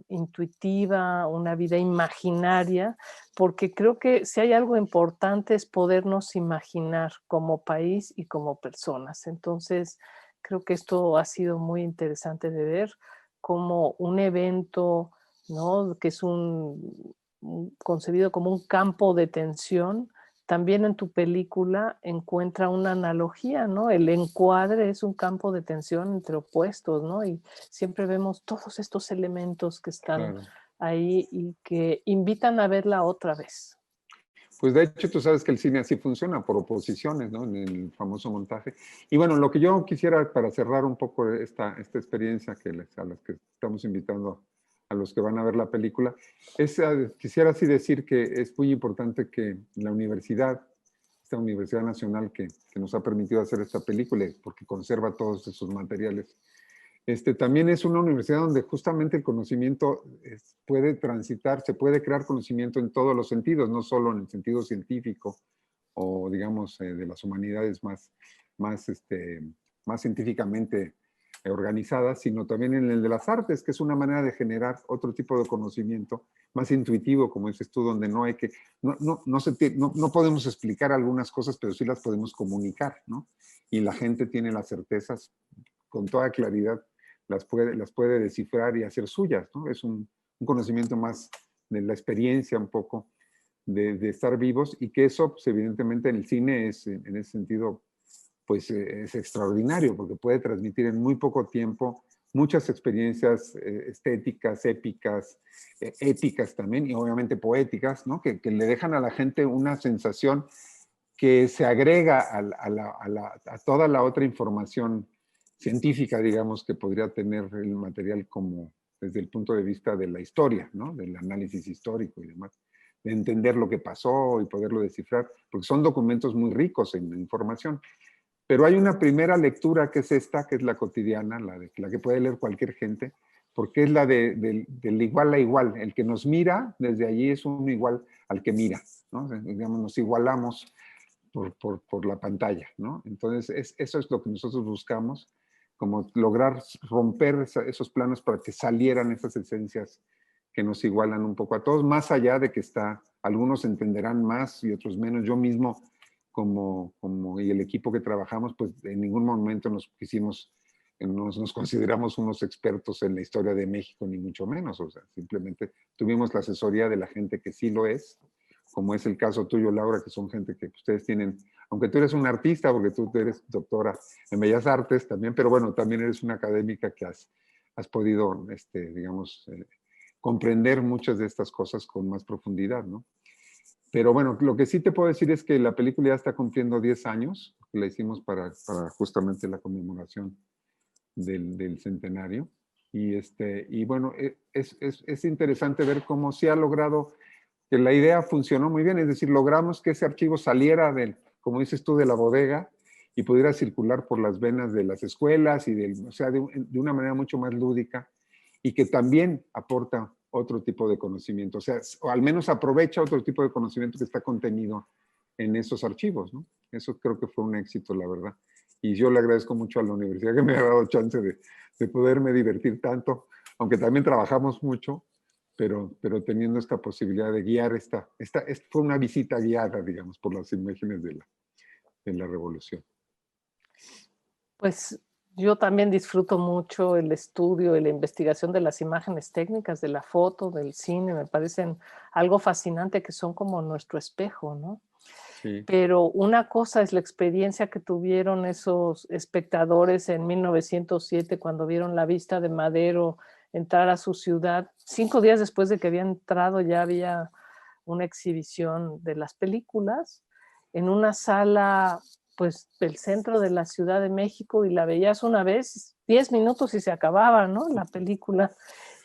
intuitiva, una vida imaginaria, porque creo que si hay algo importante es podernos imaginar como país y como personas. Entonces, creo que esto ha sido muy interesante de ver como un evento, ¿no?, que es concebido como un campo de tensión. También en tu película encuentra una analogía, ¿no? El encuadre es un campo de tensión entre opuestos, ¿no? Y siempre vemos todos estos elementos que están Claro. ahí y que invitan a verla otra vez. Pues de hecho tú sabes que el cine así funciona, por oposiciones, ¿no? En el famoso montaje. Y bueno, lo que yo quisiera para cerrar un poco esta experiencia a las que estamos invitando a los que van a ver la película, es, quisiera así decir que es muy importante que la universidad, esta Universidad Nacional que nos ha permitido hacer esta película, porque conserva todos esos materiales, también es una universidad donde justamente el conocimiento puede transitar, se puede crear conocimiento en todos los sentidos, no solo en el sentido científico o, digamos, de las humanidades más, más científicamente organizadas, sino también en el de las artes, que es una manera de generar otro tipo de conocimiento más intuitivo, como dices tú, donde no hay que, no podemos explicar algunas cosas, pero sí las podemos comunicar, ¿no? Y la gente tiene las certezas con toda claridad, las puede descifrar y hacer suyas, ¿no? Es un conocimiento más de la experiencia un poco de estar vivos, y que eso, pues, evidentemente en el cine es, en ese sentido, pues es extraordinario, porque puede transmitir en muy poco tiempo muchas experiencias estéticas, épicas, éticas también, y obviamente poéticas, ¿no? Que le dejan a la gente una sensación que se agrega a toda la otra información científica, digamos, que podría tener el material como desde el punto de vista de la historia, ¿no? Del análisis histórico y demás, de entender lo que pasó y poderlo descifrar, porque son documentos muy ricos en información. Pero hay una primera lectura que es esta, que es la cotidiana, la que puede leer cualquier gente, porque es la del igual a igual. El que nos mira desde allí es un igual al que mira, ¿no? Digamos, nos igualamos por la pantalla, ¿no? Entonces, eso es lo que nosotros buscamos, como lograr romper esos planos para que salieran esas esencias que nos igualan un poco a todos, más allá de que algunos entenderán más y otros menos. Yo mismo, y el equipo que trabajamos, pues en ningún momento nos consideramos unos expertos en la historia de México, ni mucho menos. O sea, simplemente tuvimos la asesoría de la gente que sí lo es, como es el caso tuyo, Laura, que son gente que ustedes tienen, aunque tú eres un artista, porque tú eres doctora en Bellas Artes también, pero bueno, también eres una académica que has podido, digamos, comprender muchas de estas cosas con más profundidad, ¿no? Pero bueno, lo que sí te puedo decir es que la película ya está cumpliendo 10 años, la hicimos para justamente la conmemoración del centenario. Y bueno, es interesante ver cómo se ha logrado que la idea funcionó muy bien, es decir, logramos que ese archivo saliera como dices tú, de la bodega y pudiera circular por las venas de las escuelas o sea, de una manera mucho más lúdica, y que también aporta otro tipo de conocimiento, o sea, o al menos aprovecha otro tipo de conocimiento que está contenido en esos archivos, ¿no? Eso creo que fue un éxito, la verdad. Y yo le agradezco mucho a la universidad que me ha dado chance de poderme divertir tanto, aunque también trabajamos mucho, pero teniendo esta posibilidad de guiar fue una visita guiada, digamos, por las imágenes de la revolución. Pues yo también disfruto mucho el estudio y la investigación de las imágenes técnicas, de la foto, del cine, me parecen algo fascinante, que son como nuestro espejo, ¿no? Sí. Pero una cosa es la experiencia que tuvieron esos espectadores en 1907 cuando vieron la vista de Madero entrar a su ciudad. 5 días después de que había entrado ya había una exhibición de las películas en una sala, pues, del centro de la Ciudad de México, y la veías una vez, 10 minutos y se acababa, ¿no? La película.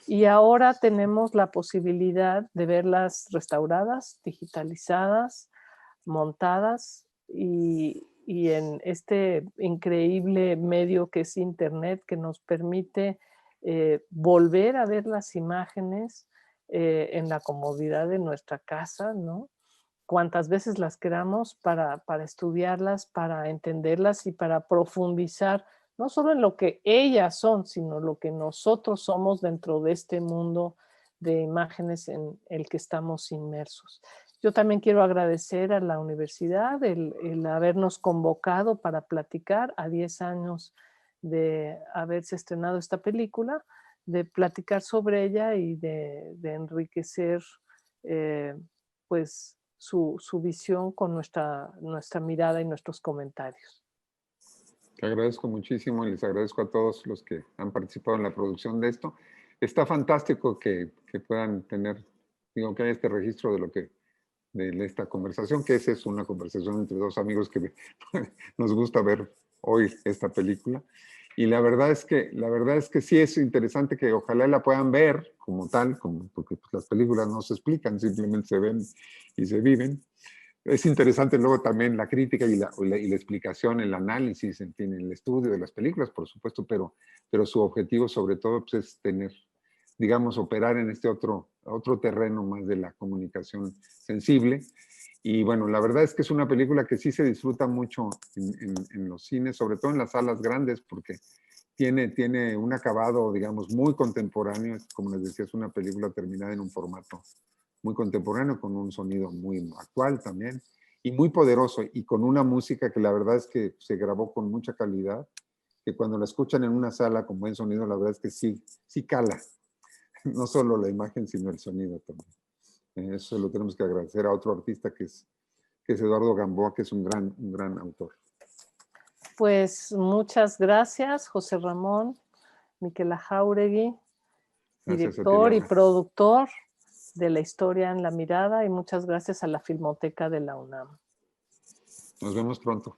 Y ahora tenemos la posibilidad de verlas restauradas, digitalizadas, montadas, y en este increíble medio que es Internet, que nos permite volver a ver las imágenes en la comodidad de nuestra casa, ¿no? Cuantas veces las queramos, para estudiarlas, para entenderlas y para profundizar, no solo en lo que ellas son, sino lo que nosotros somos dentro de este mundo de imágenes en el que estamos inmersos. Yo también quiero agradecer a la universidad el habernos convocado para platicar a 10 años de haberse estrenado esta película, de platicar sobre ella y de enriquecer pues su visión con nuestra mirada y nuestros comentarios. Te agradezco muchísimo y les agradezco a todos los que han participado en la producción de esto. Está fantástico que puedan tener, digo, que haya este registro de lo que de esta conversación, que esa es una conversación entre dos amigos que nos gusta ver hoy esta película. Y la verdad es que sí es interesante que ojalá la puedan ver como tal, porque pues, las películas no se explican, simplemente se ven y se viven. Es interesante luego también la crítica y la explicación, el análisis, en fin, el estudio de las películas, por supuesto, pero su objetivo sobre todo pues, es tener, digamos, operar en este otro terreno más de la comunicación sensible. Y bueno, la verdad es que es una película que sí se disfruta mucho en los cines, sobre todo en las salas grandes, porque tiene un acabado, digamos, muy contemporáneo. Como les decía, es una película terminada en un formato muy contemporáneo, con un sonido muy actual también, y muy poderoso, y con una música que la verdad es que se grabó con mucha calidad, que cuando la escuchan en una sala con buen sonido, la verdad es que sí cala, no solo la imagen, sino el sonido también. Eso lo tenemos que agradecer a otro artista que es Eduardo Gamboa, que es un gran autor. Pues muchas gracias, José Ramón, Miquela Jáuregui, director y productor de La Historia en la Mirada, y muchas gracias a la Filmoteca de la UNAM. Nos vemos pronto.